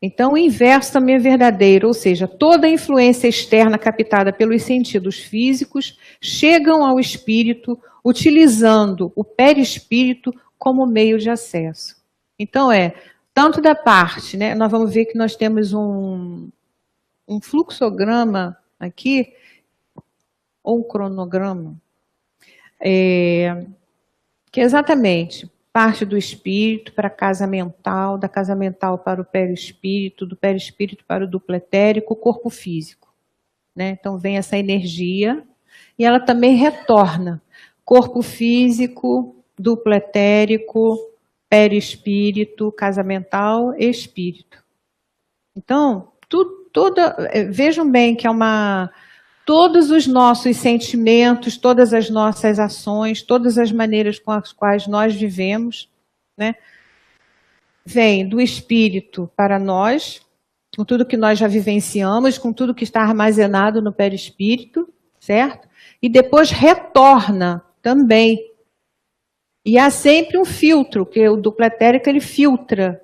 Então, o inverso também é verdadeiro, ou seja, toda a influência externa captada pelos sentidos físicos chegam ao espírito, utilizando o perispírito como meio de acesso. Então, tanto da parte, né, nós vamos ver que nós temos um fluxograma aqui, ou um cronograma, que é exatamente parte do espírito para a casa mental, da casa mental para o perispírito, do perispírito para o duplo etérico, o corpo físico, né? Então, vem essa energia e ela também retorna. Corpo físico, duplo etérico, perispírito, casa mental e espírito. Então, vejam bem que todos os nossos sentimentos, todas as nossas ações, todas as maneiras com as quais nós vivemos, né, vem do espírito para nós, com tudo que nós já vivenciamos, com tudo que está armazenado no perispírito, certo? E depois retorna também. E há sempre um filtro, que o duplo etérico ele filtra,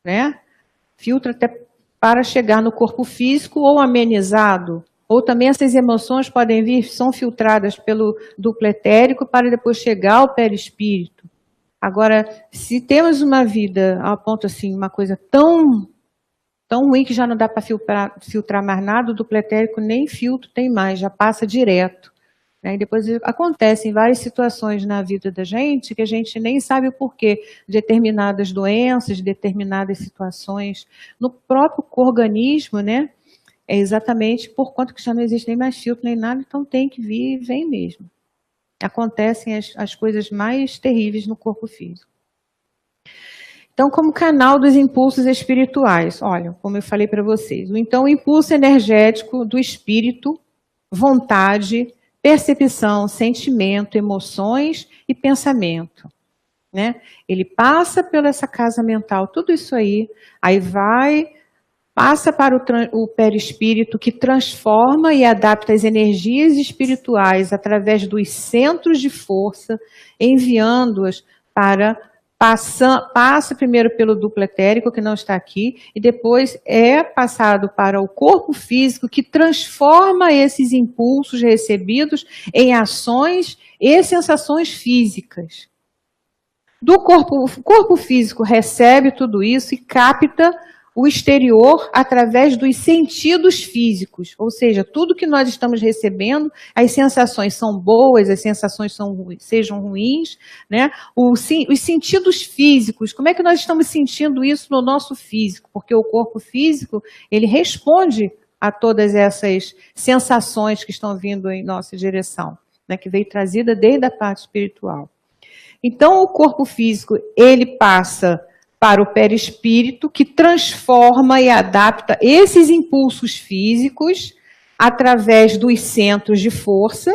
né? Filtra até para chegar no corpo físico ou amenizado. Ou também essas emoções podem vir, são filtradas pelo duplo etérico para depois chegar ao perispírito. Agora, se temos uma vida, a ponto assim, uma coisa tão ruim que já não dá para filtrar mais nada, o duplo etérico nem filtro tem mais, já passa direto. E depois acontecem várias situações na vida da gente que a gente nem sabe o porquê. Determinadas doenças, determinadas situações no próprio organismo, né? É exatamente por conta que já não existe nem mais filtro, nem nada, então tem que vir e vem mesmo. Acontecem as coisas mais terríveis no corpo físico. Então, como canal dos impulsos espirituais, olha, como eu falei para vocês, então o impulso energético do espírito, vontade, percepção, sentimento, emoções e pensamento, né? Ele passa pela essa casa mental, tudo isso aí passa para o perispírito que transforma e adapta as energias espirituais através dos centros de força, enviando-as para passa primeiro pelo duplo etérico, que não está aqui, e depois é passado para o corpo físico, que transforma esses impulsos recebidos em ações e sensações físicas. O corpo físico recebe tudo isso e capta o exterior através dos sentidos físicos, ou seja, tudo que nós estamos recebendo, as sensações são boas, as sensações sejam ruins, né? Os sentidos físicos, como é que nós estamos sentindo isso no nosso físico? Porque o corpo físico, ele responde a todas essas sensações que estão vindo em nossa direção, né? Que veio trazida desde a parte espiritual. Então, o corpo físico, ele passa para o perispírito, que transforma e adapta esses impulsos físicos através dos centros de força,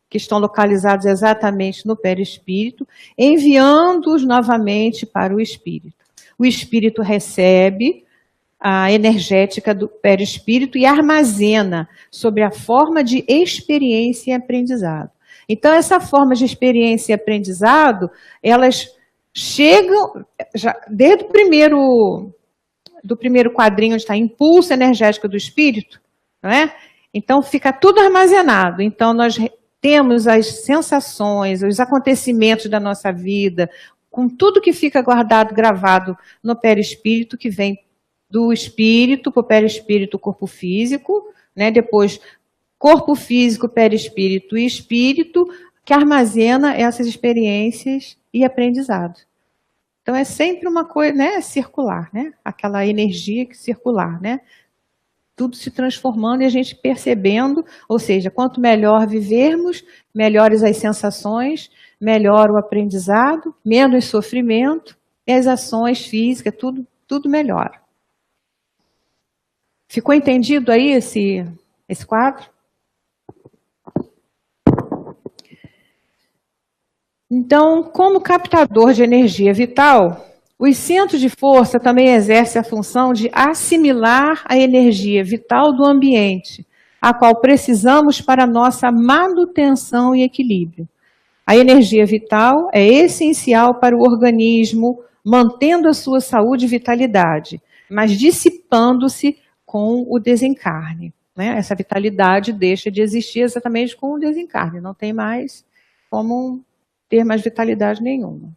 que estão localizados exatamente no perispírito, enviando-os novamente para o espírito. O espírito recebe a energética do perispírito e armazena sob a forma de experiência e aprendizado. Então, essa forma de experiência e aprendizado, elas chegam, já, desde do primeiro quadrinho, onde está impulso energético do espírito, não é? Então, fica tudo armazenado. Então, nós temos as sensações, os acontecimentos da nossa vida, com tudo que fica guardado, gravado no perispírito, que vem do espírito para o perispírito, corpo físico, né? Depois, corpo físico, perispírito e espírito, que armazena essas experiências e aprendizado. Então, é sempre uma coisa, né, circular, né? Aquela energia circular, né? Tudo se transformando e a gente percebendo, ou seja, quanto melhor vivermos, melhores as sensações, melhor o aprendizado, menos sofrimento, e as ações físicas, tudo melhora. Ficou entendido aí esse quadro? Então, como captador de energia vital, os centros de força também exercem a função de assimilar a energia vital do ambiente, a qual precisamos para nossa manutenção e equilíbrio. A energia vital é essencial para o organismo, mantendo a sua saúde e vitalidade, mas dissipando-se com o desencarne, né? Essa vitalidade deixa de existir exatamente com o desencarne, não tem mais como ter mais vitalidade nenhuma.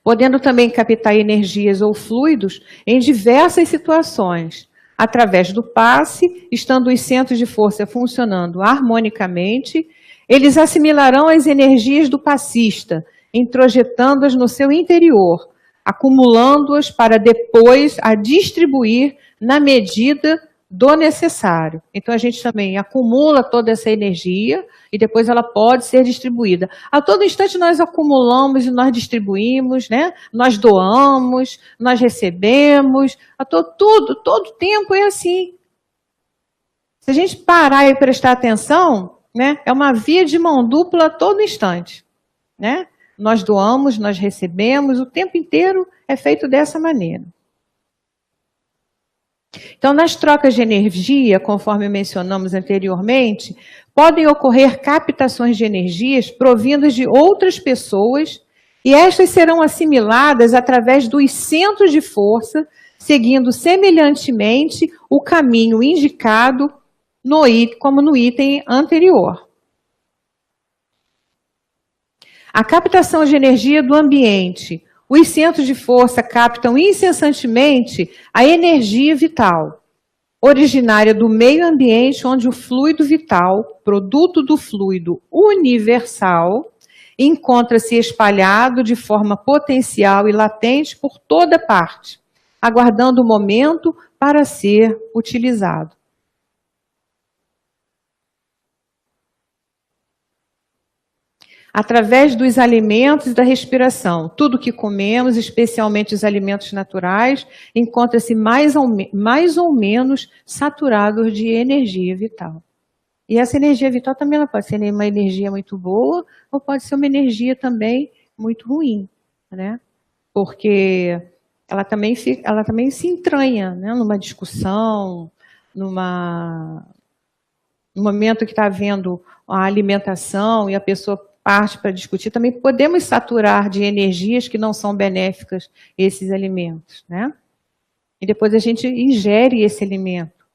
Podendo também captar energias ou fluidos em diversas situações, através do passe, estando os centros de força funcionando harmonicamente, eles assimilarão as energias do passista, introjetando-as no seu interior, acumulando-as para depois a distribuir na medida do necessário. Então, a gente também acumula toda essa energia e depois ela pode ser distribuída. A todo instante nós acumulamos e nós distribuímos, né? Nós doamos, nós recebemos, todo tempo é assim. Se a gente parar e prestar atenção, né? É uma via de mão dupla a todo instante, né? Nós doamos, nós recebemos, o tempo inteiro é feito dessa maneira. Então, nas trocas de energia, conforme mencionamos anteriormente, podem ocorrer captações de energias provindas de outras pessoas e estas serão assimiladas através dos centros de força, seguindo semelhantemente o caminho indicado como no item anterior. A captação de energia do ambiente. Os centros de força captam incessantemente a energia vital, originária do meio ambiente onde o fluido vital, produto do fluido universal, encontra-se espalhado de forma potencial e latente por toda parte, aguardando o momento para ser utilizado. Através dos alimentos e da respiração. Tudo que comemos, especialmente os alimentos naturais, encontra-se mais ou menos saturados de energia vital. E essa energia vital também ela pode ser uma energia muito boa ou pode ser uma energia também muito ruim, né? Porque ela também se entranha, né? Numa discussão, no momento que está havendo a alimentação e a pessoa parte para discutir, também podemos saturar de energias que não são benéficas esses alimentos, né? E depois a gente ingere esse alimento.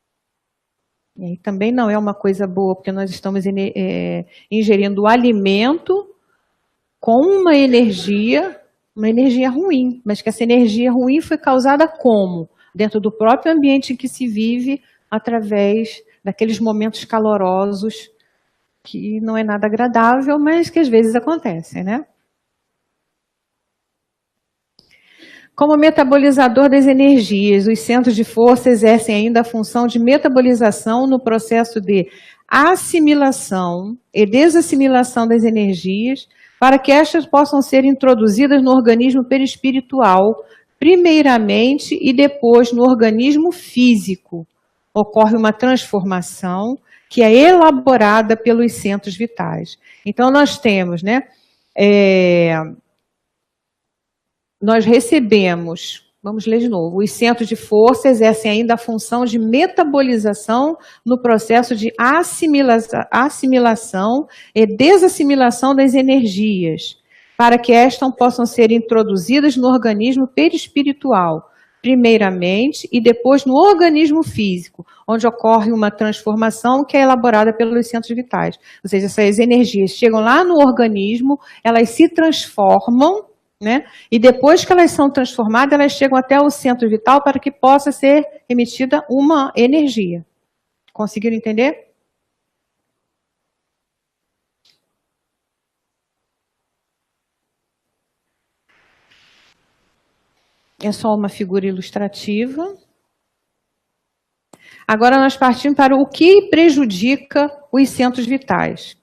E aí também não é uma coisa boa, porque nós estamos ingerindo o alimento com uma energia ruim, mas que essa energia ruim foi causada como? Dentro do próprio ambiente em que se vive, através daqueles momentos calorosos, que não é nada agradável, mas que às vezes acontecem, né? Como metabolizador das energias, os centros de força exercem ainda a função de metabolização no processo de assimilação e desassimilação das energias, para que estas possam ser introduzidas no organismo perispiritual, primeiramente, e depois no organismo físico. Ocorre uma transformação que é elaborada pelos centros vitais. Então, nós temos, né? Nós recebemos, vamos ler de novo, os centros de força exercem ainda a função de metabolização no processo de assimilação e desassimilação das energias, para que estas possam ser introduzidas no organismo perispiritual, primeiramente, e depois no organismo físico, onde ocorre uma transformação que é elaborada pelos centros vitais. Ou seja, essas energias chegam lá no organismo, elas se transformam, né? E depois que elas são transformadas, elas chegam até o centro vital para que possa ser emitida uma energia. Conseguiram entender? É só uma figura ilustrativa. Agora nós partimos para o que prejudica os centros vitais,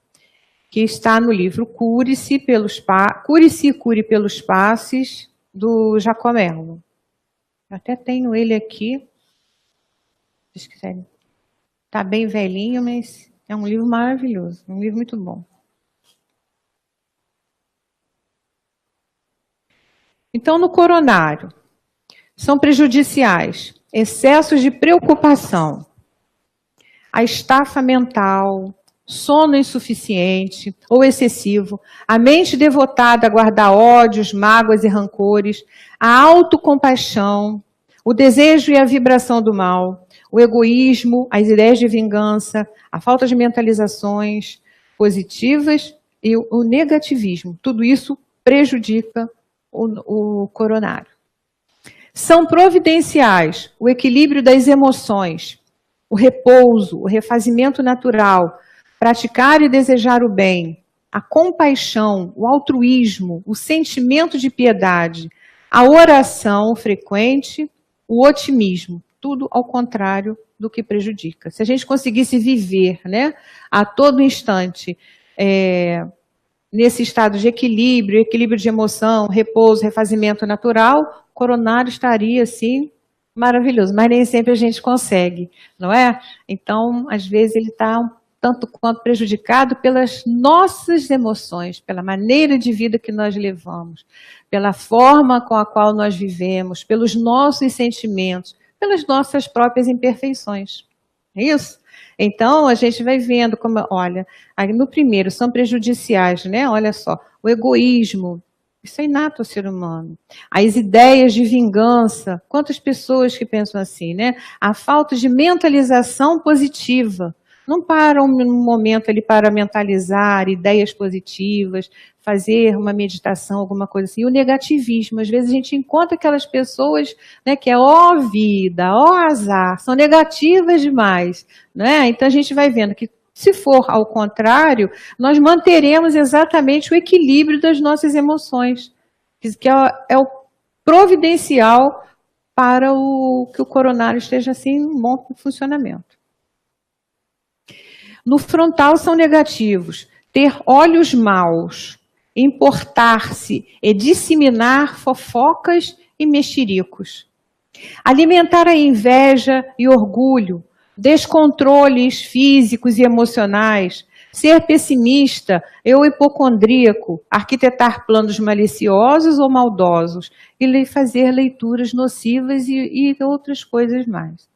que está no livro Cure-se e Cure pelos Passes, do Giacomello. Eu até tenho ele aqui. Se vocês quiserem. Está bem velhinho, mas é um livro maravilhoso, um livro muito bom. Então, no coronário, são prejudiciais excessos de preocupação, a estafa mental, sono insuficiente ou excessivo, a mente devotada a guardar ódios, mágoas e rancores, a autocompaixão, o desejo e a vibração do mal, o egoísmo, as ideias de vingança, a falta de mentalizações positivas e o negativismo. Tudo isso prejudica o coronário. São providenciais o equilíbrio das emoções, o repouso, o refazimento natural, praticar e desejar o bem, a compaixão, o altruísmo, o sentimento de piedade, a oração frequente, o otimismo, tudo ao contrário do que prejudica. Se a gente conseguisse viver, né, a todo instante nesse estado de equilíbrio de emoção, repouso, refazimento natural, o coronário estaria assim maravilhoso, mas nem sempre a gente consegue, não é? Então, às vezes ele está tanto quanto prejudicado pelas nossas emoções, pela maneira de vida que nós levamos, pela forma com a qual nós vivemos, pelos nossos sentimentos, pelas nossas próprias imperfeições. É isso? Então, a gente vai vendo como, olha, no primeiro são prejudiciais, né? Olha só, o egoísmo, isso é inato ao ser humano. As ideias de vingança, quantas pessoas que pensam assim, né? A falta de mentalização positiva. Não param um momento ali para mentalizar ideias positivas, fazer uma meditação, alguma coisa assim. E o negativismo, às vezes a gente encontra aquelas pessoas, né, que é ó vida, ó azar, são negativas demais, né? Então a gente vai vendo que, se for ao contrário, nós manteremos exatamente o equilíbrio das nossas emoções, que é o providencial para que o coronário esteja assim em bom funcionamento. No frontal são negativos, ter olhos maus, importar-se e disseminar fofocas e mexericos. Alimentar a inveja e orgulho, descontroles físicos e emocionais, ser pessimista ou hipocondríaco, arquitetar planos maliciosos ou maldosos e fazer leituras nocivas e outras coisas mais.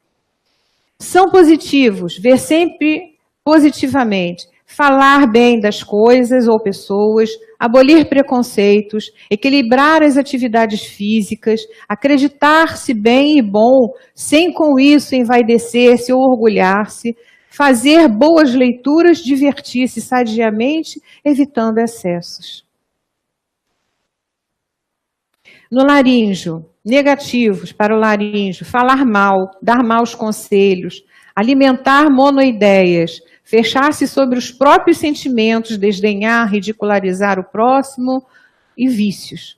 São positivos, ver sempre positivamente, falar bem das coisas ou pessoas, abolir preconceitos, equilibrar as atividades físicas, acreditar-se bem e bom, sem com isso envaidecer-se ou orgulhar-se, fazer boas leituras, divertir-se sadiamente, evitando excessos. No laríngeo, negativos para o laríngeo, falar mal, dar maus conselhos, alimentar monoideias, fechar-se sobre os próprios sentimentos, desdenhar, ridicularizar o próximo e vícios.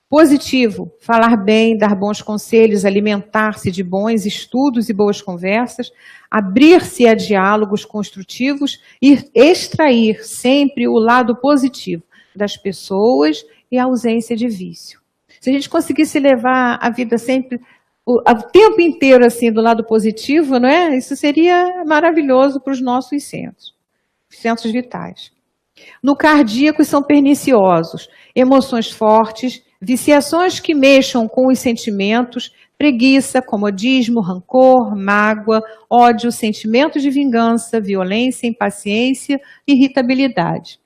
Positivo, falar bem, dar bons conselhos, alimentar-se de bons estudos e boas conversas, abrir-se a diálogos construtivos e extrair sempre o lado positivo das pessoas e a ausência de vício. Se a gente conseguisse levar a vida sempre, o tempo inteiro assim do lado positivo, não é? Isso seria maravilhoso para os nossos centros vitais. No cardíaco são perniciosos, emoções fortes, viciações que mexam com os sentimentos, preguiça, comodismo, rancor, mágoa, ódio, sentimento de vingança, violência, impaciência, irritabilidade.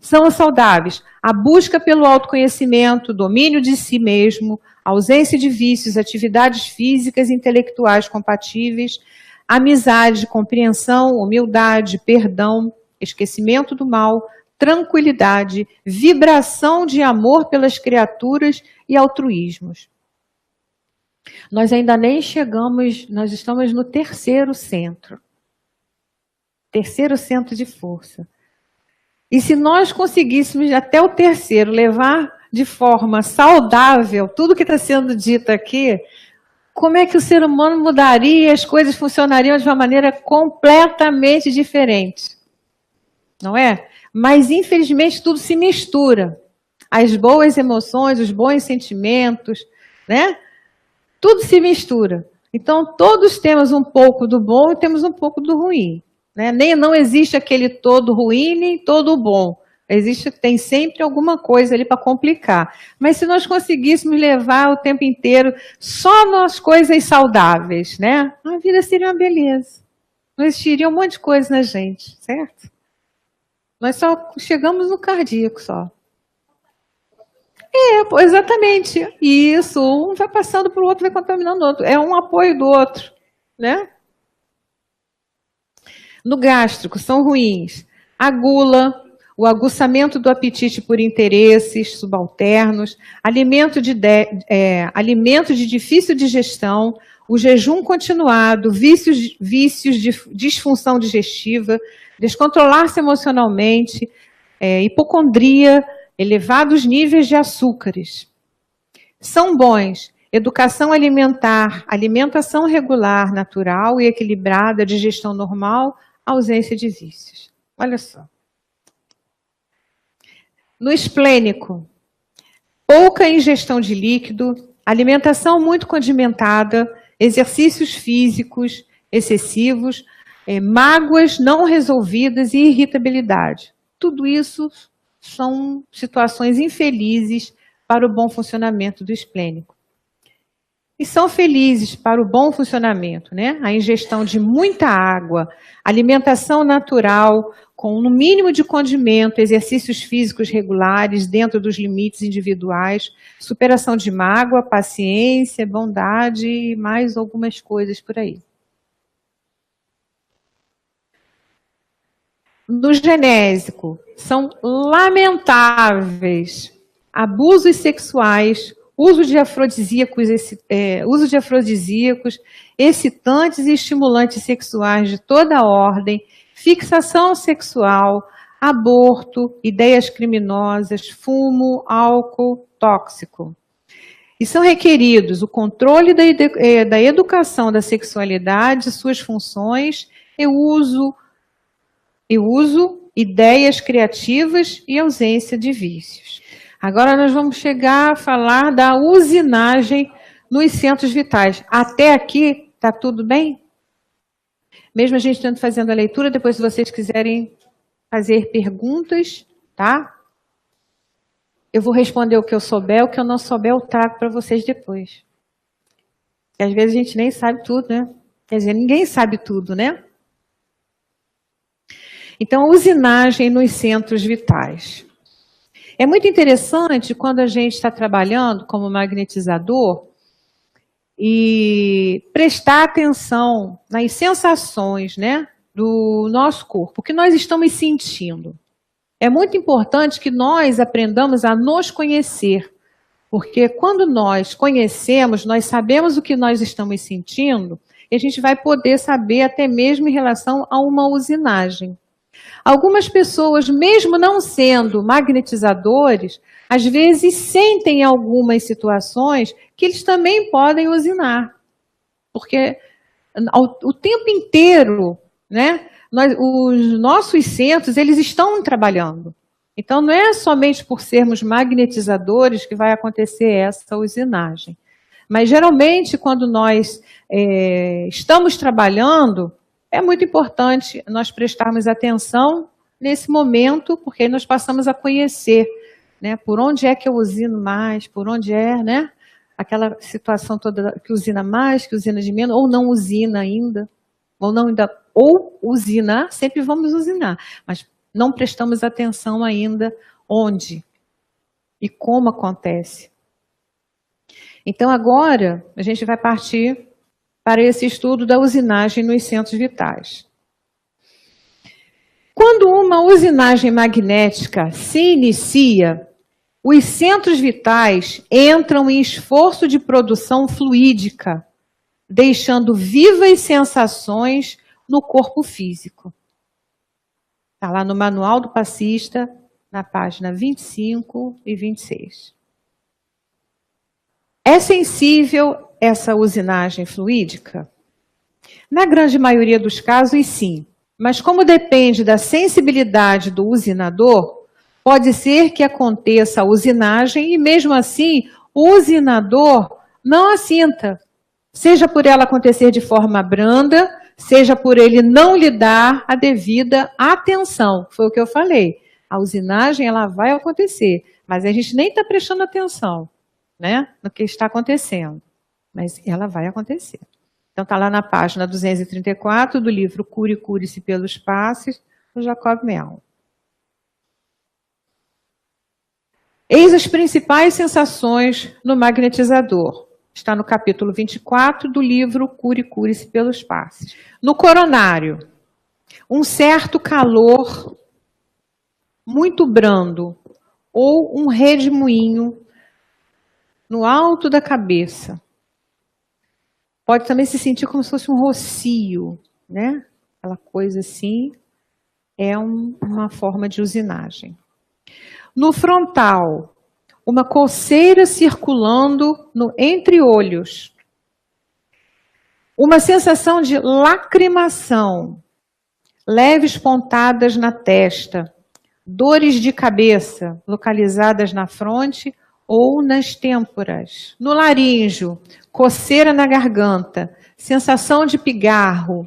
São saudáveis a busca pelo autoconhecimento, domínio de si mesmo, ausência de vícios, atividades físicas e intelectuais compatíveis, amizade, compreensão, humildade, perdão, esquecimento do mal, tranquilidade, vibração de amor pelas criaturas e altruísmos. Nós ainda nem chegamos, nós estamos no terceiro centro. Terceiro centro de força. E se nós conseguíssemos até o terceiro levar de forma saudável tudo que está sendo dito aqui, como é que o ser humano mudaria e as coisas funcionariam de uma maneira completamente diferente? Não é? Mas, infelizmente, tudo se mistura. As boas emoções, os bons sentimentos, né? Tudo se mistura. Então, todos temos um pouco do bom e temos um pouco do ruim. Né? Não existe aquele todo ruim nem todo bom. Tem sempre alguma coisa ali para complicar. Mas se nós conseguíssemos levar o tempo inteiro só nas coisas saudáveis, né? A vida seria uma beleza. Não existiria um monte de coisa na gente, certo? Nós só chegamos no cardíaco só. Exatamente. Isso, um vai passando para o outro, vai contaminando o outro. É um apoio do outro, né? No gástrico, são ruins a gula, o aguçamento do apetite por interesses subalternos, alimento de difícil digestão, o jejum continuado, vícios de disfunção digestiva, descontrolar-se emocionalmente, hipocondria, elevados níveis de açúcares. São bons educação alimentar, alimentação regular, natural e equilibrada, digestão normal, ausência de vícios. Olha só. No esplênico, pouca ingestão de líquido, alimentação muito condimentada, exercícios físicos excessivos, mágoas não resolvidas e irritabilidade. Tudo isso são situações infelizes para o bom funcionamento do esplênico. E são felizes para o bom funcionamento, né? A ingestão de muita água, alimentação natural, com no mínimo de condimento, exercícios físicos regulares dentro dos limites individuais, superação de mágoa, paciência, bondade e mais algumas coisas por aí. No genésico, são lamentáveis abusos sexuais, uso de afrodisíacos, excitantes e estimulantes sexuais de toda ordem, fixação sexual, aborto, ideias criminosas, fumo, álcool, tóxico. E são requeridos o controle da educação da sexualidade, suas funções e uso, ideias criativas e ausência de vícios. Agora nós vamos chegar a falar da usinagem nos centros vitais. Até aqui, está tudo bem? Mesmo a gente estando fazendo a leitura, depois se vocês quiserem fazer perguntas, tá? Eu vou responder o que eu souber, o que eu não souber eu trago para vocês depois. Porque às vezes a gente nem sabe tudo, né? Quer dizer, ninguém sabe tudo, né? Então, a usinagem nos centros vitais. É muito interessante quando a gente está trabalhando como magnetizador e prestar atenção nas sensações, né, do nosso corpo, o que nós estamos sentindo. É muito importante que nós aprendamos a nos conhecer, porque quando nós conhecemos, nós sabemos o que nós estamos sentindo, e a gente vai poder saber até mesmo em relação a uma usinagem. Algumas pessoas, mesmo não sendo magnetizadores, às vezes sentem algumas situações que eles também podem usinar. Porque o tempo inteiro, né, os nossos centros, eles estão trabalhando. Então, não é somente por sermos magnetizadores que vai acontecer essa usinagem. Mas, geralmente, quando nós estamos trabalhando, é muito importante nós prestarmos atenção nesse momento, porque nós passamos a conhecer, né, por onde é que eu usino mais, por onde é, né, aquela situação toda que usina mais, que usina de menos, ou não usina ainda, ou usinar, sempre vamos usinar, mas não prestamos atenção ainda onde e como acontece. Então, agora, a gente vai partir para esse estudo da usinagem nos centros vitais. Quando uma usinagem magnética se inicia, os centros vitais entram em esforço de produção fluídica, deixando vivas sensações no corpo físico. Está lá no Manual do Passista, na página 25 e 26. É sensível essa usinagem fluídica? Na grande maioria dos casos, sim. Mas como depende da sensibilidade do usinador, pode ser que aconteça a usinagem e, mesmo assim, o usinador não a sinta. Seja por ela acontecer de forma branda, seja por ele não lhe dar a devida atenção. Foi o que eu falei. A usinagem, ela vai acontecer, mas a gente nem está prestando atenção, né, no que está acontecendo. Mas ela vai acontecer. Então, está lá na página 234 do livro Cure, Cure-se pelos Passes, do Jacob Mell. Eis as principais sensações no magnetizador. Está no capítulo 24 do livro Cure, Cure-se pelos Passes. No coronário, um certo calor muito brando ou um redemoinho no alto da cabeça. Pode também se sentir como se fosse um rocio, né? Aquela coisa assim, é uma forma de usinagem. No frontal, uma coceira circulando no entre-olhos. Uma sensação de lacrimação, leves pontadas na testa, dores de cabeça localizadas na fronte ou nas têmporas. No laríngeo, coceira na garganta, sensação de pigarro,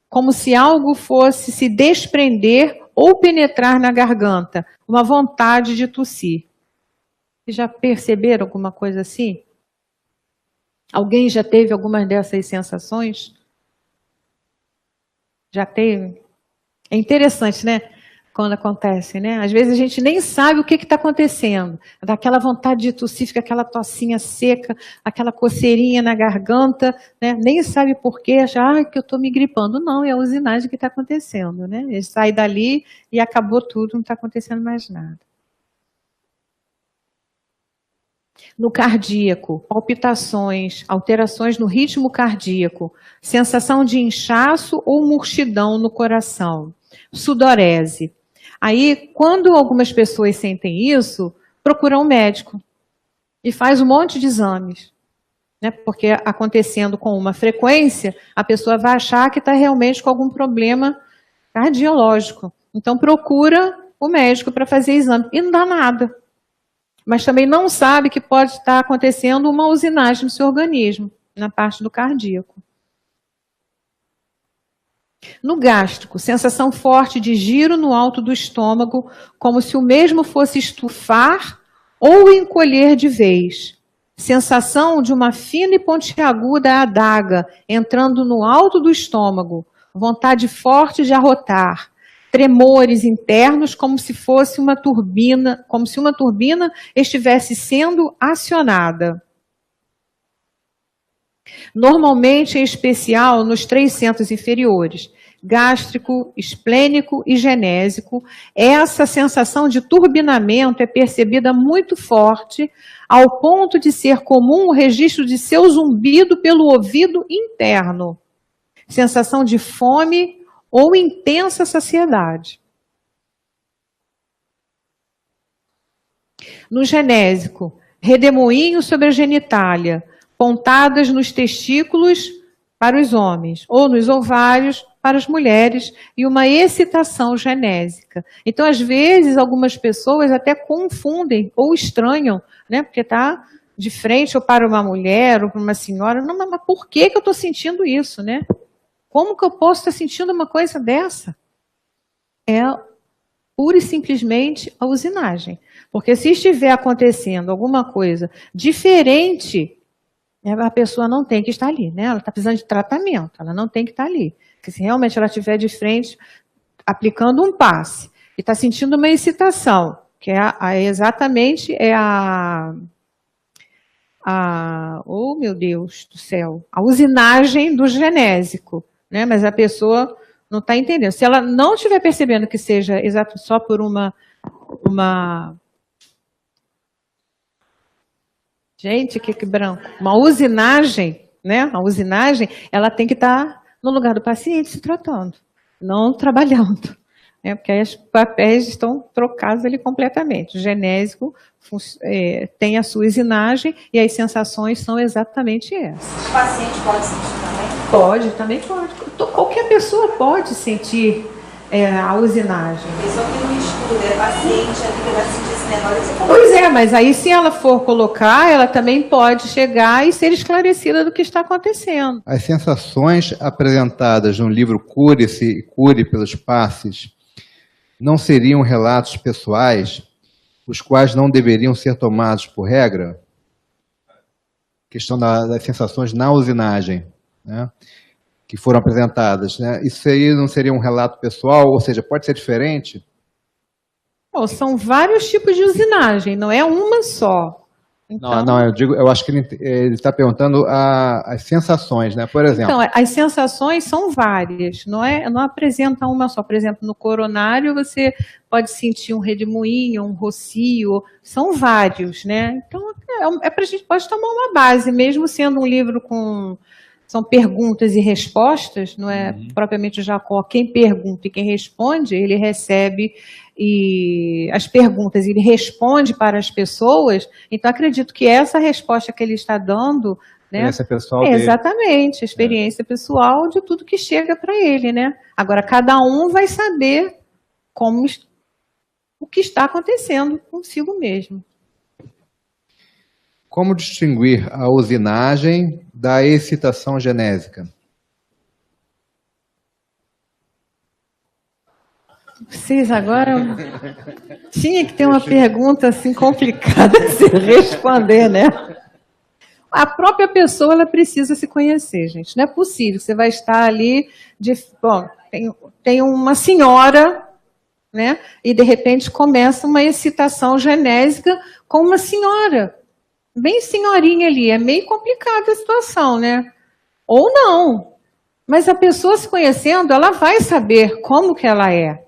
como se algo fosse se desprender ou penetrar na garganta, uma vontade de tossir. Vocês já perceberam alguma coisa assim? Alguém já teve algumas dessas sensações? Já teve? É interessante, né? Quando acontece, né? Às vezes a gente nem sabe o que está acontecendo. Dá aquela vontade de tossir, fica aquela tossinha seca, aquela coceirinha na garganta, né? Nem sabe por quê, acha que eu estou me gripando. Não, é a usinagem que está acontecendo, né? Ele sai dali e acabou tudo, não está acontecendo mais nada. No cardíaco, palpitações, alterações no ritmo cardíaco, sensação de inchaço ou murchidão no coração, sudorese. Aí, quando algumas pessoas sentem isso, procuram um médico e faz um monte de exames, né? Porque acontecendo com uma frequência, a pessoa vai achar que está realmente com algum problema cardiológico. Então, procura o médico para fazer exame e não dá nada. Mas também não sabe que pode estar acontecendo uma usinagem no seu organismo, na parte do cardíaco. No gástrico, sensação forte de giro no alto do estômago, como se o mesmo fosse estufar ou encolher de vez. Sensação de uma fina e pontiaguda adaga entrando no alto do estômago, vontade forte de arrotar. tremores internos, como se fosse uma turbina, como se uma turbina estivesse sendo acionada. Normalmente, em especial, nos 3 centros inferiores, gástrico, esplênico e genésico, essa sensação de turbinamento é percebida muito forte, ao ponto de ser comum o registro de seu zumbido pelo ouvido interno. Sensação de fome ou intensa saciedade. No genésico, redemoinho sobre a genitália, pontadas nos testículos para os homens, ou nos ovários para as mulheres, e uma excitação genésica. Então, às vezes, algumas pessoas até confundem ou estranham, né? Porque está de frente ou para uma mulher ou para uma senhora. Não, mas por que eu estou sentindo isso, né? Como que eu posso estar sentindo uma coisa dessa? É pura e simplesmente a usinagem. Porque se estiver acontecendo alguma coisa diferente, a pessoa não tem que estar ali, né? Ela está precisando de tratamento, ela não tem que estar ali. Porque se realmente ela estiver de frente, aplicando um passe, e está sentindo uma excitação, que é exatamente oh meu Deus do céu, a usinagem do genésico, né? Mas a pessoa não está entendendo. Se ela não estiver percebendo que seja exato só por uma gente, que branco. Uma usinagem, né? A usinagem, ela tem que estar no lugar do paciente se tratando, não trabalhando. Né? Porque aí os papéis estão trocados ali completamente. O genésico tem a sua usinagem e as sensações são exatamente essas. O paciente pode sentir também? Pode, também pode. Qualquer pessoa pode sentir a usinagem. A pessoa que não estuda, é paciente, é que vai sentir esse negócio. Pois é, mas aí se ela for colocar, ela também pode chegar e ser esclarecida do que está acontecendo. As sensações apresentadas no livro Cure-se e Cure pelos Passes não seriam relatos pessoais, os quais não deveriam ser tomados por regra? Questão das sensações na usinagem, né? Que foram apresentadas, né? Isso aí não seria um relato pessoal, ou seja, pode ser diferente? Bom, são vários tipos de usinagem, não é uma só. Então, não, eu acho que ele está perguntando as sensações, né? Por exemplo. Então, as sensações são várias, não apresenta uma só. Por exemplo, no coronário você pode sentir um redemoinho, um rocio, são vários, né? Então, a gente pode tomar uma base, mesmo sendo um livro com... São perguntas e respostas, não é propriamente Jacó. Quem pergunta e quem responde, ele recebe as perguntas, ele responde para as pessoas. Então, acredito que essa resposta que ele está dando, né, experiência pessoal dele. Exatamente, a experiência pessoal de tudo que chega para ele, né? Agora, cada um vai saber o que está acontecendo consigo mesmo. Como distinguir a usinagem da excitação genésica? Vocês agora... Tinha que ter uma pergunta assim complicada de se responder, né? A própria pessoa ela precisa se conhecer, gente. Não é possível. Você vai estar ali... Bom, tem uma senhora, né? E, de repente, começa uma excitação genésica com uma senhora. Bem senhorinha ali, é meio complicada a situação, né? Ou não. Mas a pessoa se conhecendo, ela vai saber como que ela é.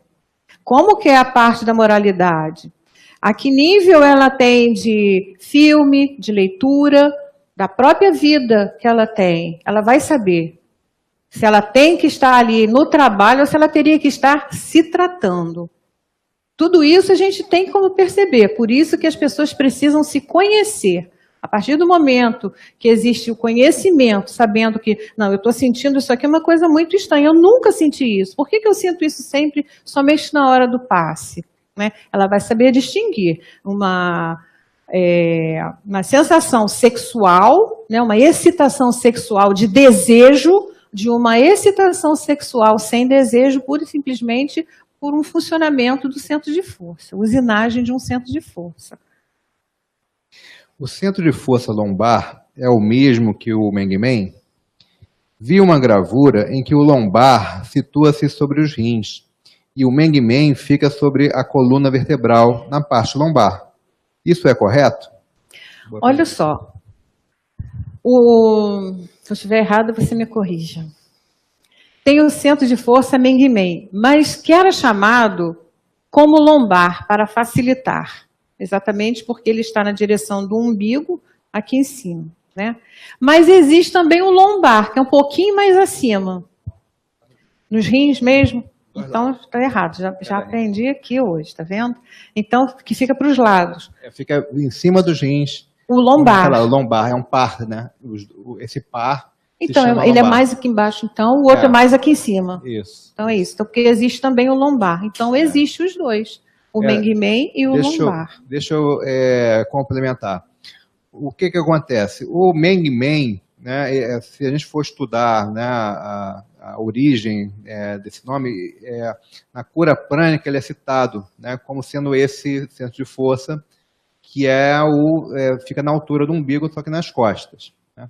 Como que é a parte da moralidade. A que nível ela tem de filme, de leitura, da própria vida que ela tem. Ela vai saber se ela tem que estar ali no trabalho ou se ela teria que estar se tratando. Tudo isso a gente tem como perceber. Por isso que as pessoas precisam se conhecer. A partir do momento que existe o conhecimento, sabendo que, não, eu estou sentindo isso aqui, é uma coisa muito estranha, eu nunca senti isso. Por que eu sinto isso sempre, somente na hora do passe? Né? Ela vai saber distinguir uma sensação sexual, né, uma excitação sexual de desejo, de uma excitação sexual sem desejo, pura e simplesmente por um funcionamento do centro de força, usinagem de um centro de força. O centro de força lombar é o mesmo que o Mengmen? Vi uma gravura em que o lombar situa-se sobre os rins e o Meng-Men fica sobre a coluna vertebral na parte lombar. Isso é correto? Olha só, se eu estiver errado, você me corrija. Tem o centro de força Meng-Men, mas que era chamado como lombar para facilitar, exatamente porque ele está na direção do umbigo, aqui em cima, né? Mas existe também o lombar, que é um pouquinho mais acima, nos rins mesmo. Então, está errado, já aprendi aqui hoje, tá vendo? Então, que fica para os lados. Fica em cima dos rins. O lombar. O lombar é um par, né? Esse par. Então, ele lombar. É mais aqui embaixo, então, o outro é mais aqui em cima. Isso. Então, é isso. Então, porque existe também o lombar. Então, existe os dois. O Meng-Men e o lombar. Deixa eu complementar. O que acontece? O Meng-Men, né, se a gente for estudar, né, a origem desse nome, na cura prânica ele é citado, né, como sendo esse centro de força que fica na altura do umbigo, só que nas costas. Né?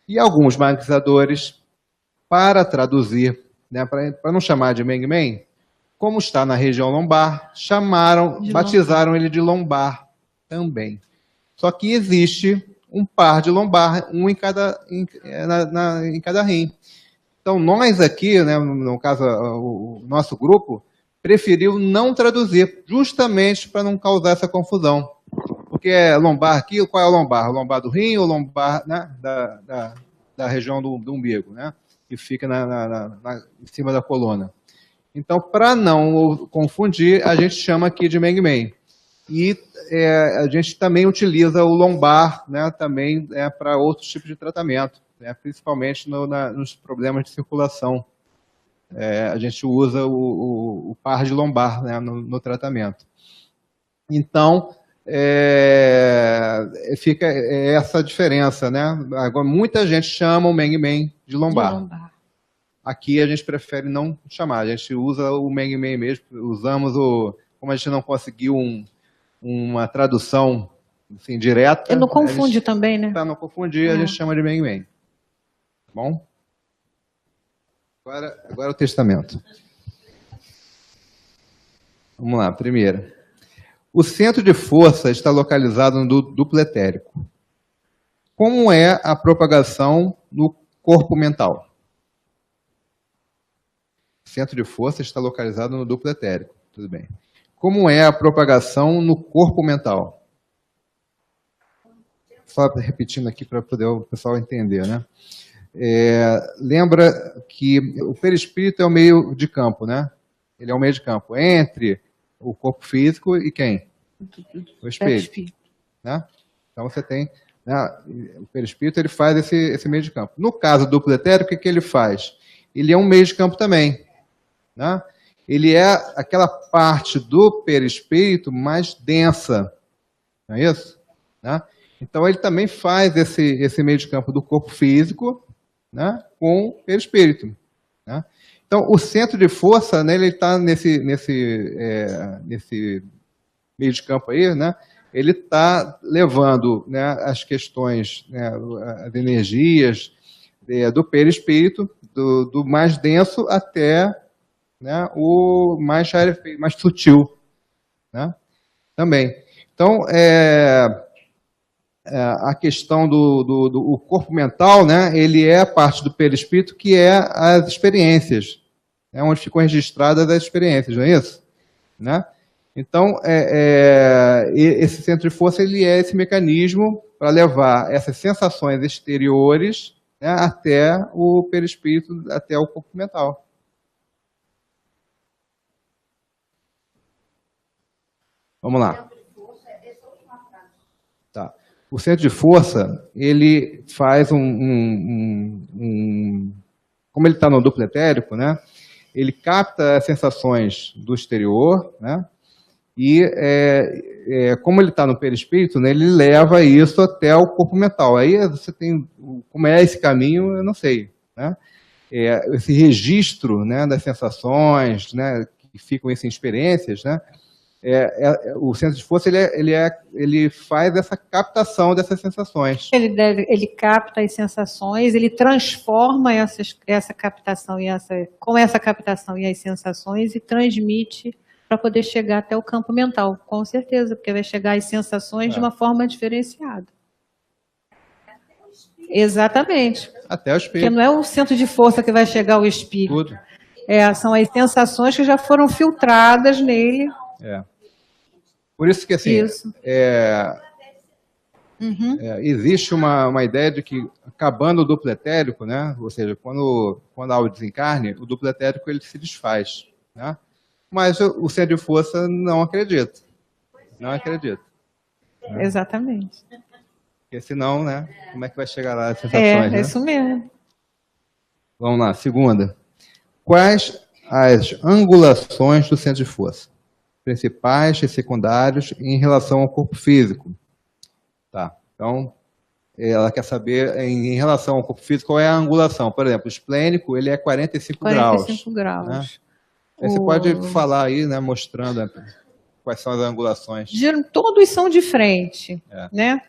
E alguns magnetizadores, para traduzir, né, para não chamar de Meng-Men, como está na região lombar, batizaram ele de lombar também. Só que existe um par de lombar, um em cada rim. Então, nós aqui, né, no caso, o nosso grupo, preferiu não traduzir, justamente para não causar essa confusão. Porque lombar aqui, qual é o lombar? O lombar do rim ou o lombar, né, da região do umbigo, né, que fica em cima da coluna. Então, para não confundir, a gente chama aqui de Meng-Men. E a gente também utiliza o lombar, né, também para outros tipos de tratamento, né, principalmente nos problemas de circulação. A gente usa o par de lombar, né, no tratamento. Então, fica essa diferença, né? Agora, muita gente chama o Meng-Men de lombar. Aqui a gente prefere não chamar, a gente usa o Meng-Men mesmo, como a gente não conseguiu uma tradução assim, direta. Não confunde também, né? Para não confundir, a gente chama de Meng-Men. Tá bom? Agora o testamento. Vamos lá, primeira. O centro de força está localizado no duplo etérico. Como é a propagação no corpo mental? O centro de força está localizado no duplo etérico. Tudo bem. Como é a propagação no corpo mental? Só repetindo aqui para poder o pessoal entender, né? Lembra que o perispírito é o meio de campo, né? Ele é o meio de campo entre o corpo físico e quem? O espírito. Né? Então você tem, né, o perispírito, ele faz esse meio de campo. No caso do duplo etérico, o que ele faz? Ele é um meio de campo também. Né? Ele é aquela parte do perispírito mais densa. Não é isso? Né? Então ele também faz esse meio de campo do corpo físico, né, com o perispírito. Né? Então o centro de força, né, ele está nesse meio de campo aí, né, ele está levando, né, as questões, né, as energias do perispírito, do mais denso até, né, o mais sutil, né, também. Então, a questão do corpo mental, né, ele é a parte do perispírito que é as experiências, né, onde ficam registradas as experiências, não é isso? Né? Então, esse centro de força ele é esse mecanismo para levar essas sensações exteriores, né, até o perispírito, até o corpo mental. Vamos lá. Tá. O centro de força, ele faz como ele está no duplo etérico, né, ele capta as sensações do exterior, né, e como ele está no perispírito, né, ele leva isso até o corpo mental. Aí você tem, como é esse caminho, eu não sei. Né? Esse registro, né, das sensações, né, que ficam em experiências, né, o centro de força ele faz essa captação dessas sensações. Ele capta as sensações, ele transforma essa captação com essa captação e as sensações e transmite para poder chegar até o campo mental, com certeza, porque vai chegar às sensações de uma forma diferenciada. Exatamente. Até o espírito. Porque não é o centro de força que vai chegar ao espírito. Tudo. São as sensações que já foram filtradas nele. Por isso que, assim, existe uma ideia de que, acabando o duplo etérico, né? Ou seja, quando há o desencarne, o duplo etérico ele se desfaz. Né? Mas o centro de força não acredita. Não acredita. Né? Exatamente. Porque senão, né? Como é que vai chegar lá as sensações? É isso mesmo. Vamos lá, segunda. Quais as angulações do centro de força? Principais e secundários em relação ao corpo físico. Tá. Então, ela quer saber, em relação ao corpo físico, qual é a angulação. Por exemplo, o esplênico, ele é 45 graus. 45 graus. Né? Aí você pode falar aí, né, mostrando quais são as angulações. Todos são de frente, né?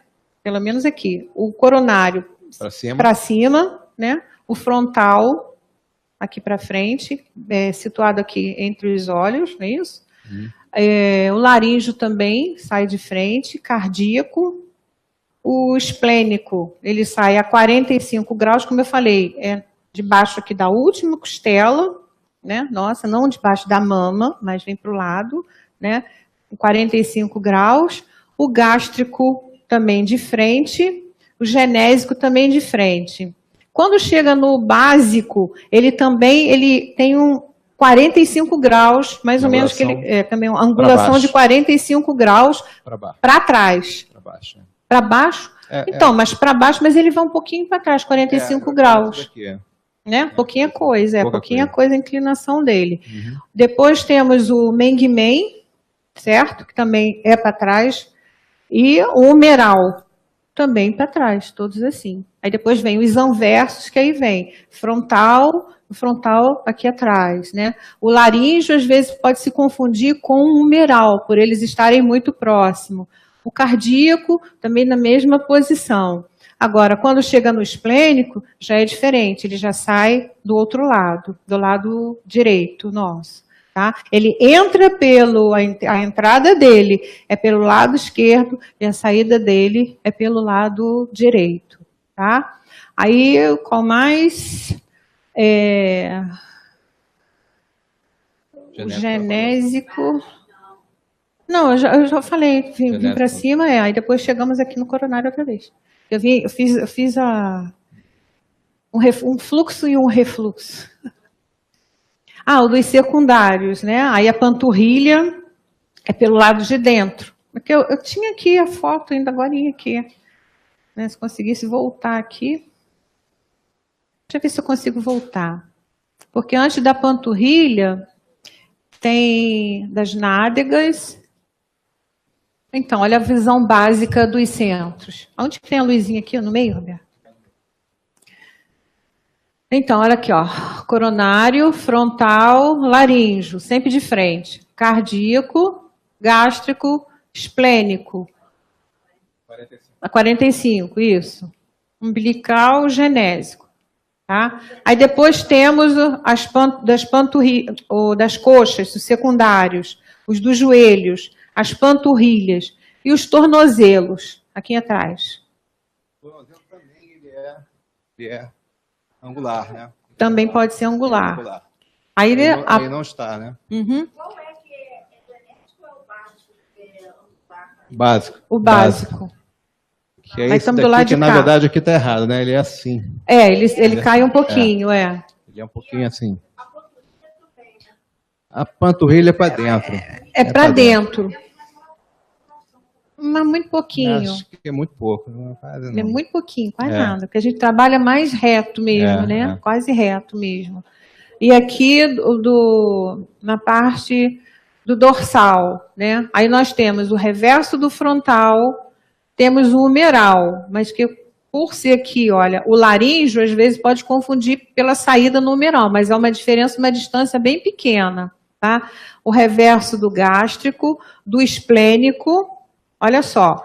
Pelo menos aqui. O coronário para cima, né? O frontal aqui para frente, situado aqui entre os olhos, não é isso? O laríngeo também sai de frente, cardíaco. O esplênico, ele sai a 45 graus, como eu falei, debaixo aqui da última costela, né? Nossa, não debaixo da mama, mas vem para o lado, né? 45 graus. O gástrico também de frente, o genésico também de frente. Quando chega no básico, ele tem 45 graus, mais ou menos, que ele também uma angulação de 45 graus para trás. Para baixo. Para baixo? Então, mas para baixo, mas ele vai um pouquinho para trás, 45 graus. Né? Pouquinha coisa, pouquinha coisa a inclinação dele. Depois temos o Mengmen, certo? Que também é para trás. E o humeral, também para trás, todos assim. Aí depois vem os anversos, que aí vem frontal aqui atrás, né? O laríngeo, às vezes, pode se confundir com o humeral, por eles estarem muito próximos. O cardíaco, também na mesma posição. Agora, quando chega no esplênico, já é diferente, ele já sai do outro lado, do lado direito nosso. Tá? Ele entra a entrada dele é pelo lado esquerdo e a saída dele é pelo lado direito. Tá? Aí, qual mais? O genésico. Não, eu já falei, vim para cima, aí depois chegamos aqui no coronário outra vez. Eu fiz um fluxo e um refluxo. O dos secundários, né? Aí a panturrilha é pelo lado de dentro. Porque eu tinha aqui a foto ainda agora aqui. Né? Se conseguisse voltar aqui. Deixa eu ver se eu consigo voltar. Porque antes da panturrilha tem das nádegas. Então, olha a visão básica dos centros. Onde que tem a luzinha aqui no meio, Roberto? Então, olha aqui, ó. Coronário, frontal, laríngeo, sempre de frente. Cardíaco, gástrico, esplênico. 45, isso. Umbilical, genésico. Tá? Aí depois temos das panturrilhas, ou das coxas, os secundários, os dos joelhos, as panturrilhas e os tornozelos, aqui atrás. O tornozelo também ele é angular, né? Também pode ser angular. Aí não está, né? Qual é que é genético ou básico? Básico. O básico. Que é esse daqui, que na verdade aqui está errado, né? Ele é assim. Ele cai um pouquinho, Ele é um pouquinho assim. A panturrilha é para dentro. É para dentro. Mas muito pouquinho. Acho que é muito pouco. Não. É muito pouquinho, quase nada. Porque a gente trabalha mais reto mesmo, né? Quase reto mesmo. E aqui, na parte do dorsal, né? Aí nós temos o reverso do frontal, temos o humeral, mas que por ser aqui, olha, o laríngeo às vezes pode confundir pela saída no humeral, mas é uma diferença, uma distância bem pequena, tá? O reverso do gástrico, do esplênico. Olha só,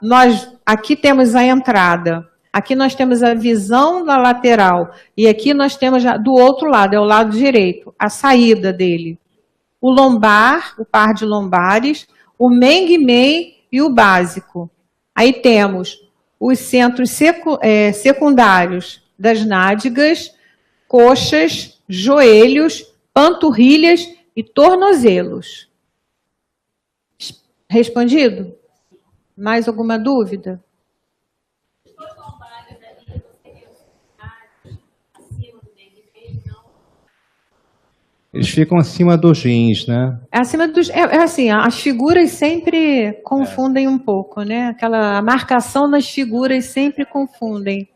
nós aqui temos a entrada, aqui nós temos a visão da lateral, e aqui nós temos já, do outro lado, é o lado direito, a saída dele. O lombar, o par de lombares, o meng-meng e o básico. Aí temos os centros secundários das nádegas, coxas, joelhos, panturrilhas e tornozelos. Respondido? Mais alguma dúvida? Eles ficam acima dos rins, né? Acima dos, assim, as figuras sempre confundem um pouco, né? A marcação nas figuras sempre confundem.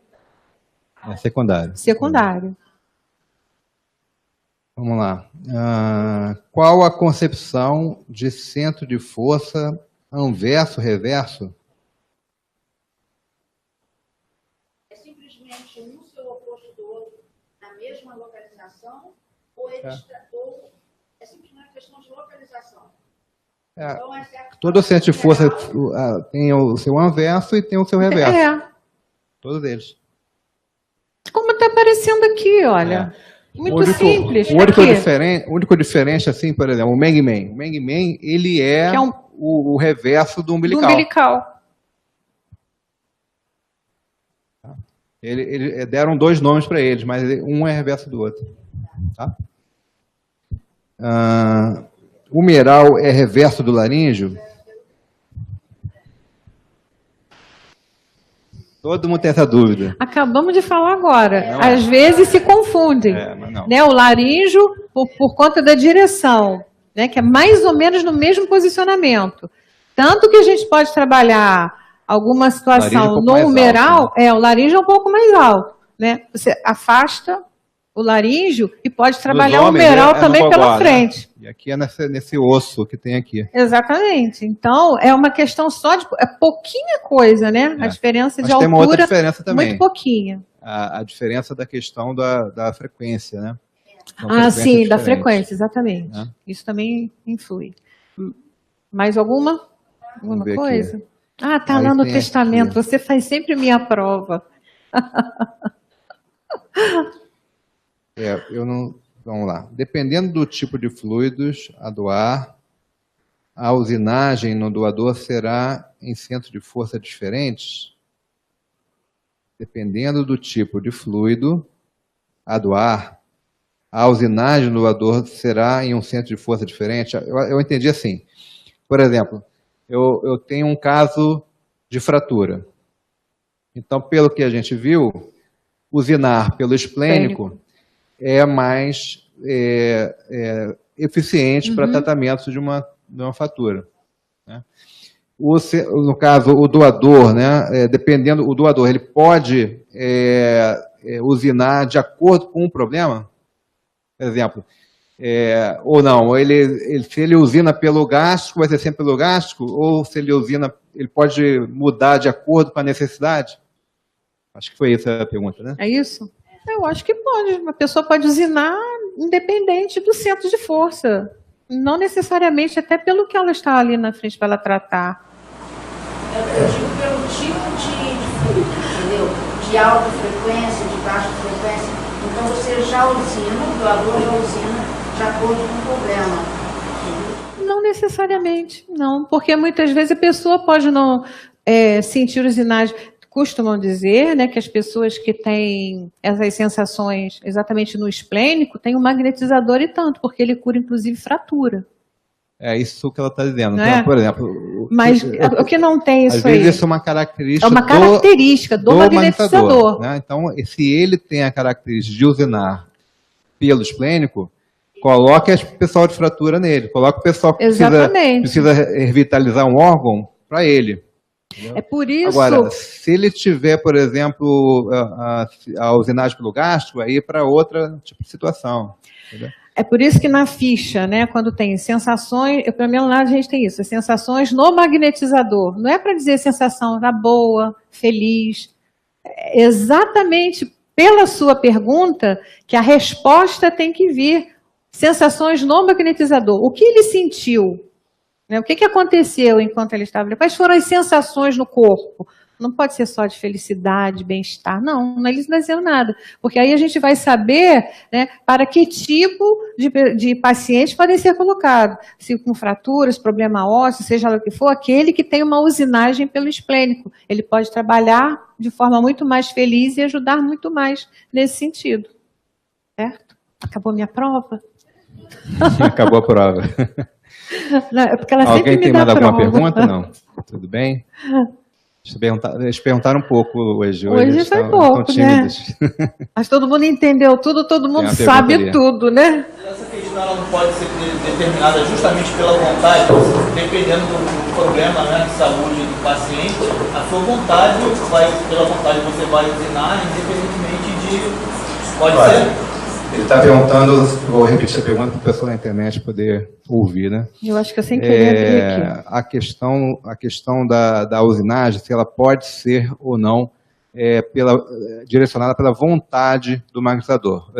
É secundário. Secundário. Vamos lá. Qual a concepção de centro de força anverso-reverso? É simplesmente um seu oposto do outro na mesma localização? Ou é simplesmente questão de localização? Então, Todo centro de força tem o seu anverso e tem o seu reverso. Todos eles. Como está aparecendo aqui, olha. Muito simples. O único diferente, assim, por exemplo, o meng-meng. O meng-meng, ele é o reverso do umbilical. Do umbilical. Deram 2 nomes para eles, mas um é reverso do outro. Tá? O humeral é reverso do laríngeo? Todo mundo tem essa dúvida. Acabamos de falar agora. Não Às vezes se confundem. Mas não. Né? O laríngeo, por conta da direção, né? Que é mais ou menos no mesmo posicionamento. Tanto que a gente pode trabalhar alguma situação no humeral, alto, né? O laríngeo é um pouco mais alto. Né? Você afasta o laríngeo e pode trabalhar o humeral também pela frente. Né? E aqui é nesse osso que tem aqui. Exatamente. Então, é uma questão só de... É pouquinha coisa, né? A diferença de altura... Mas tem uma outra diferença também. Muito pouquinha. A diferença da questão da frequência, né? Sim, da frequência, exatamente. Né? Isso também influi. Mais alguma coisa? Aqui. Tá lá no testamento. Aqui. Você faz sempre minha prova. Eu não... Vamos lá. Dependendo do tipo de fluidos a doar, a usinagem no doador será em centro de força diferentes? Dependendo do tipo de fluido a doar, a usinagem no doador será em um centro de força diferente? Eu entendi assim. Por exemplo, eu tenho um caso de fratura. Então, pelo que a gente viu, usinar pelo esplênico é mais eficiente para tratamento de uma fratura. Né? No caso, o doador, né, dependendo, o doador ele pode usinar de acordo com o problema? Por exemplo, ou não, se ele usina pelo gástrico, vai ser sempre pelo gástrico, ou se ele usina, ele pode mudar de acordo com a necessidade? Acho que foi essa a pergunta, né? É isso? Eu acho que pode. Uma pessoa pode usinar independente do centro de força. Não necessariamente, até pelo que ela está ali na frente para ela tratar. Eu digo pelo tipo de fluido, entendeu? De alta frequência, de baixa frequência. Então você já usina, o doador já usina de acordo com o problema. Não necessariamente, não. Porque muitas vezes a pessoa pode não sentir usinagem. Costumam dizer, né, que as pessoas que têm essas sensações exatamente no esplênico têm um magnetizador e tanto, porque ele cura inclusive fratura. É isso que ela está dizendo. Não então, é? Por exemplo... Mas o que não tem isso aí... Às vezes isso é uma característica, é uma característica do magnetizador. Né? Então, se ele tem a característica de usinar pelo esplênico, coloque o pessoal de fratura nele. Coloque o pessoal que precisa revitalizar um órgão para ele. É por isso... Agora, se ele tiver, por exemplo, a usinagem pelo gástrico, aí é para outra tipo de situação. Entendeu? É por isso que na ficha, né, quando tem sensações, para mim lá a gente tem isso, sensações no magnetizador. Não é para dizer sensação da boa, feliz. É exatamente pela sua pergunta que a resposta tem que vir sensações no magnetizador. O que ele sentiu? Né? O que aconteceu enquanto ele estava ali? Quais foram as sensações no corpo? Não pode ser só de felicidade, bem-estar. Não eles não dizem nada. Porque aí a gente vai saber, né, para que tipo de pacientes podem ser colocados. Se com fraturas, problema ósseo, seja lá o que for, aquele que tem uma usinagem pelo esplênico. Ele pode trabalhar de forma muito mais feliz e ajudar muito mais nesse sentido. Certo? Acabou minha prova? Acabou a prova. Não, é porque ela sempre Alguém me tem dá mais alguma prova. pergunta? Não? Tudo bem? Eles perguntaram um pouco hoje. Hoje foi pouco, né? Mas todo mundo entendeu tudo, todo mundo sabe ali. tudo, né? Essa questão ela não pode ser determinada justamente pela vontade, dependendo do problema, né, de saúde do paciente. A sua vontade, pela vontade você vai usinar, independentemente de... Pode ser? Ele está perguntando, vou repetir a pergunta para o pessoal da internet poder ouvir, né? Eu acho que eu sem querer abri aqui. A questão da usinagem, se ela pode ser ou não direcionada pela vontade do magnetizador.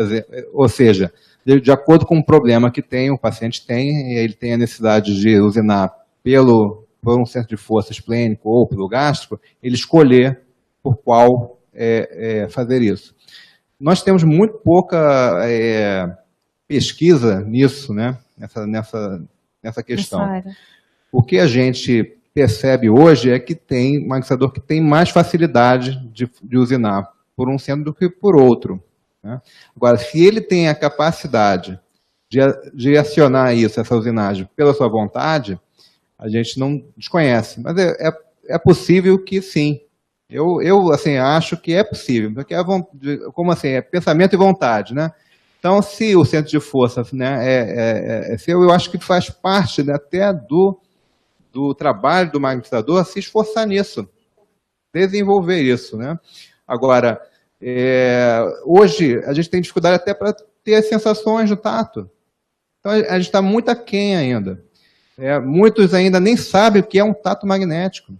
Ou seja, de acordo com o problema que tem, o paciente tem, ele tem a necessidade de usinar por um centro de força esplênico ou pelo gástrico, ele escolher por qual fazer isso. Nós temos muito pouca pesquisa nisso, né? nessa questão. O que a gente percebe hoje é que tem magnetizador que tem mais facilidade de usinar por um centro do que por outro. Né? Agora, se ele tem a capacidade de acionar essa usinagem pela sua vontade, a gente não desconhece. Mas é possível que sim. Eu assim, acho que é possível, porque como assim, é pensamento e vontade, né? Então, se o centro de força, né, é seu, eu acho que faz parte, né, até do trabalho do magnetizador se esforçar nisso, desenvolver isso, né? Agora, hoje a gente tem dificuldade até para ter as sensações do tato. Então, a gente está muito aquém ainda. Muitos ainda nem sabem o que é um tato magnético.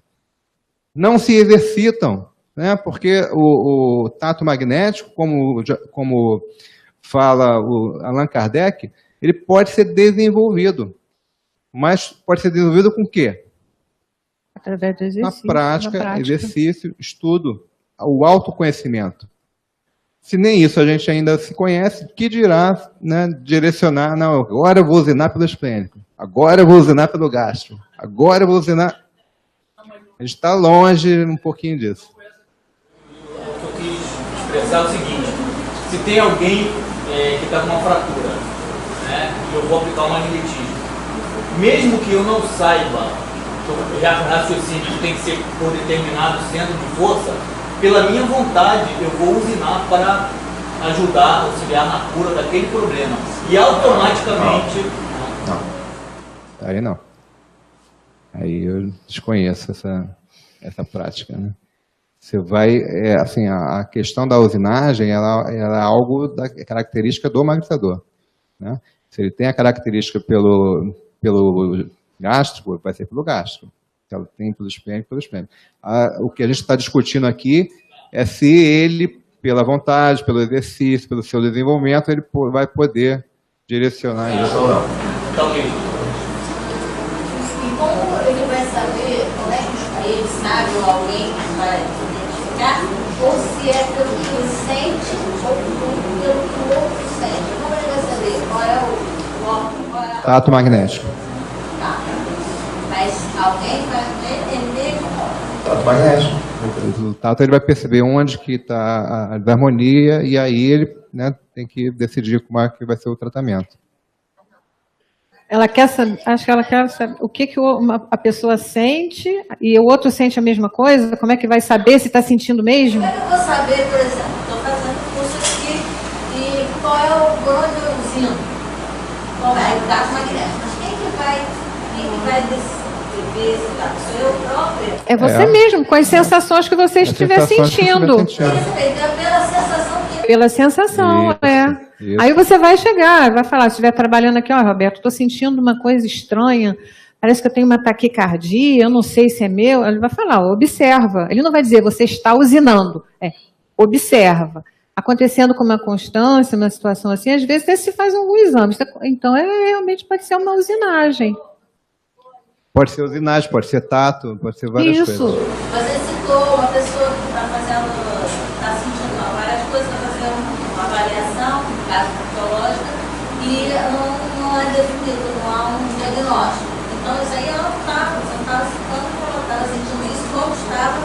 Não se exercitam, né? Porque o tato magnético, como fala o Allan Kardec, ele pode ser desenvolvido. Mas pode ser desenvolvido com o quê? Através do exercício. Na prática, exercício, estudo, o autoconhecimento. Se nem isso a gente ainda se conhece, que dirá, né, direcionar, não, agora eu vou usinar pelo esplênico, agora eu vou usinar pelo gástro, agora eu vou usinar... A gente está longe um pouquinho disso. Eu quis expressar o seguinte, se tem alguém que está com uma fratura, né, e eu vou aplicar um magnetismo, mesmo que eu não saiba, já raciocínio que tem que ser por determinado centro de força, pela minha vontade eu vou usinar para ajudar, auxiliar na cura daquele problema. E automaticamente... Não. Aí não. Aí eu desconheço essa prática, né? Você vai, assim, a questão da usinagem, ela é algo da característica do magnetizador, né? Se ele tem a característica pelo gástrico, vai ser pelo gástrico. Se ela tem pelo esplênico, pelo esplênico. O que a gente está discutindo aqui é se ele, pela vontade, pelo exercício, pelo seu desenvolvimento, ele vai poder direcionar isso ou não. Tá ok. E como ele vai saber, como é que ele sabe ou alguém vai identificar, ou se é pelo que ele sente ou pelo que o outro sente? Como ele vai saber qual é o órgão? Tato magnético. Tá. Mas alguém vai entender como? Tato magnético. O tato ele vai perceber onde que está a desarmonia e aí ele, né, tem que decidir como é que vai ser o tratamento. Ela quer saber, acho que ela quer saber o que a pessoa sente e o outro sente a mesma coisa. Como é que vai saber se está sentindo mesmo? Como é que eu vou saber, por exemplo, estou fazendo curso aqui e qual é o grande usino? Qual é o tato magnético? Mas quem que vai descrever esse tato? Sou eu própria? É você mesmo, com as sensações que você estiver sentindo. Pela sensação que... Pela sensação, Isso. Aí você vai chegar, vai falar, se estiver trabalhando aqui, ó, Roberto, estou sentindo uma coisa estranha, parece que eu tenho uma taquicardia, eu não sei se é meu. Ele vai falar, observa. Ele não vai dizer, você está usinando. Observa. acontecendo com uma constância, uma situação assim, às vezes até se faz algum exame. Então, realmente pode ser uma usinagem. Pode ser usinagem, pode ser tato, pode ser várias coisas. Você citou uma pessoa que está sentindo várias coisas, está fazendo uma avaliação, no caso patológica, e não é definido, não há um diagnóstico. Então, isso aí ela você não estava citando que ela estava sentindo isso como estava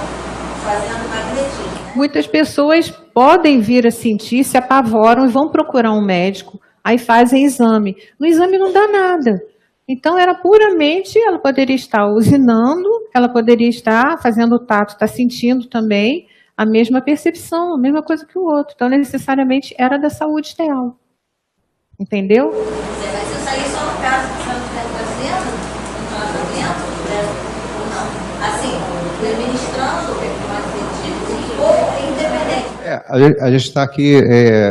fazendo magnetismo. Né? Muitas pessoas podem vir a sentir, se apavoram e vão procurar um médico, aí fazem exame. No exame não dá nada. Então, era puramente, ela poderia estar usinando, ela poderia estar fazendo o tato, está sentindo também a mesma percepção, a mesma coisa que o outro. Então, necessariamente, era da saúde dela. Entendeu? Você vai se sair só no caso que você não estiver fazendo um tratamento, ou não? Assim, administrando o magnetismo ou independente. A gente está aqui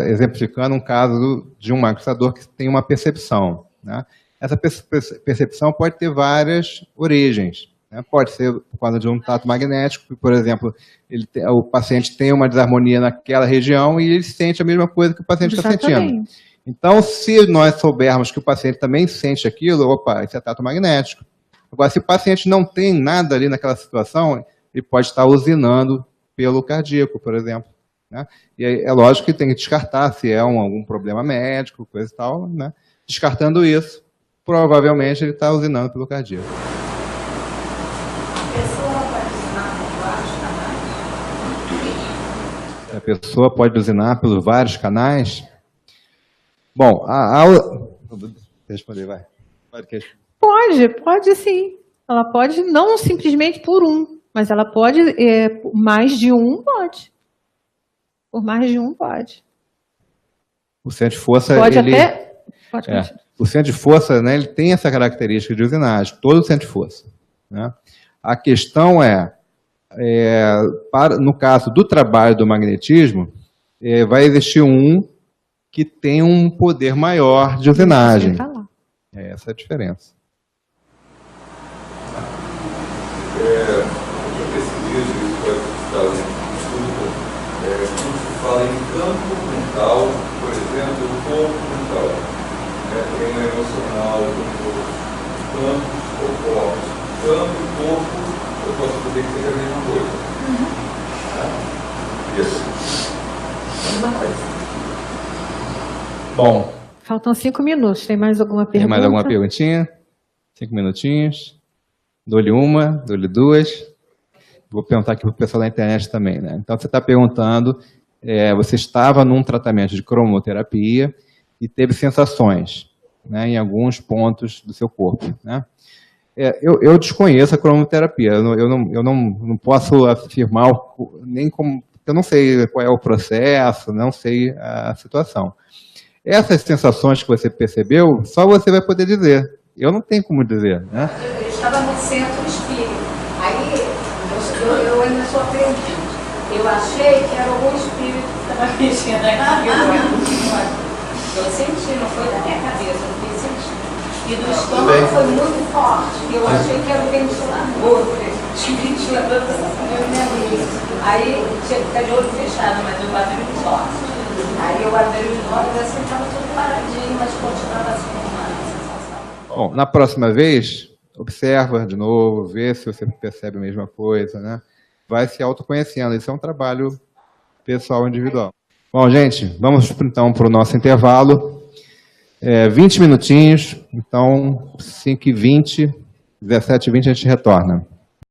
exemplificando um caso de um magnetizador que tem uma percepção, né? Essa percepção pode ter várias origens, né? Pode ser por causa de um tato magnético, por exemplo, o paciente tem uma desarmonia naquela região e ele sente a mesma coisa que o paciente está sentindo. Então, se nós soubermos que o paciente também sente aquilo, opa, isso é tato magnético. Agora, se o paciente não tem nada ali naquela situação, ele pode estar usinando pelo cardíaco, por exemplo. Né? E aí, é lógico que tem que descartar se é algum problema médico, coisa e tal, né? Descartando isso, provavelmente ele está usinando pelo cardíaco. A pessoa pode usinar pelos vários canais? Bom, responder, vai. Pode sim. Ela pode, não simplesmente por um, mas ela pode, mais de um, pode. Por mais de um, pode. O centro de força, pode até... Pode o centro de força, né, ele tem essa característica de usinagem, todo centro de força. Né? A questão no caso do trabalho do magnetismo, vai existir um que tem um poder maior de usinagem. Essa é a diferença. Eu percebi isso pode estar em estudo, quando se fala em campo mental, por exemplo, o corpo mental. Tem o emocional, campos ou corpos. Campo e corpo, eu posso dizer que seja a mesma coisa. Isso. Mesma coisa. Bom. Faltam 5 minutos. Tem mais alguma pergunta? Tem mais alguma perguntinha? 5 minutinhos. Dou-lhe uma, dou-lhe duas. Vou perguntar aqui para o pessoal da internet também, né? Então, você está perguntando, você estava num tratamento de cromoterapia e teve sensações, né, em alguns pontos do seu corpo, né? Eu desconheço a cromoterapia, eu não posso afirmar nem como, eu não sei qual é o processo, não sei a situação. Essas sensações que você percebeu, só você vai poder dizer. Eu não tenho como dizer, né? Eu estava no centro espírita. Aí eu ainda sou aprendiz. Eu achei que era algum espírito que estava mexendo aqui. Eu senti, não foi da minha cabeça, eu fiquei sentindo. E do estômago foi muito forte. Eu achei que era o ventilador. Tinha ventilador, eu me abri. Aí tinha que ficar de olho fechado, mas eu abri os olhos. Aí eu abri os olhos e assim estava tudo paradinho, mas continuava assim uma sensação. Bom, na próxima vez, observa de novo, vê se você percebe a mesma coisa, né? Vai se autoconhecendo. Isso é um trabalho pessoal individual. Bom, gente, vamos então para o nosso intervalo. 20 minutinhos, então 5h20, 17h20 a gente retorna.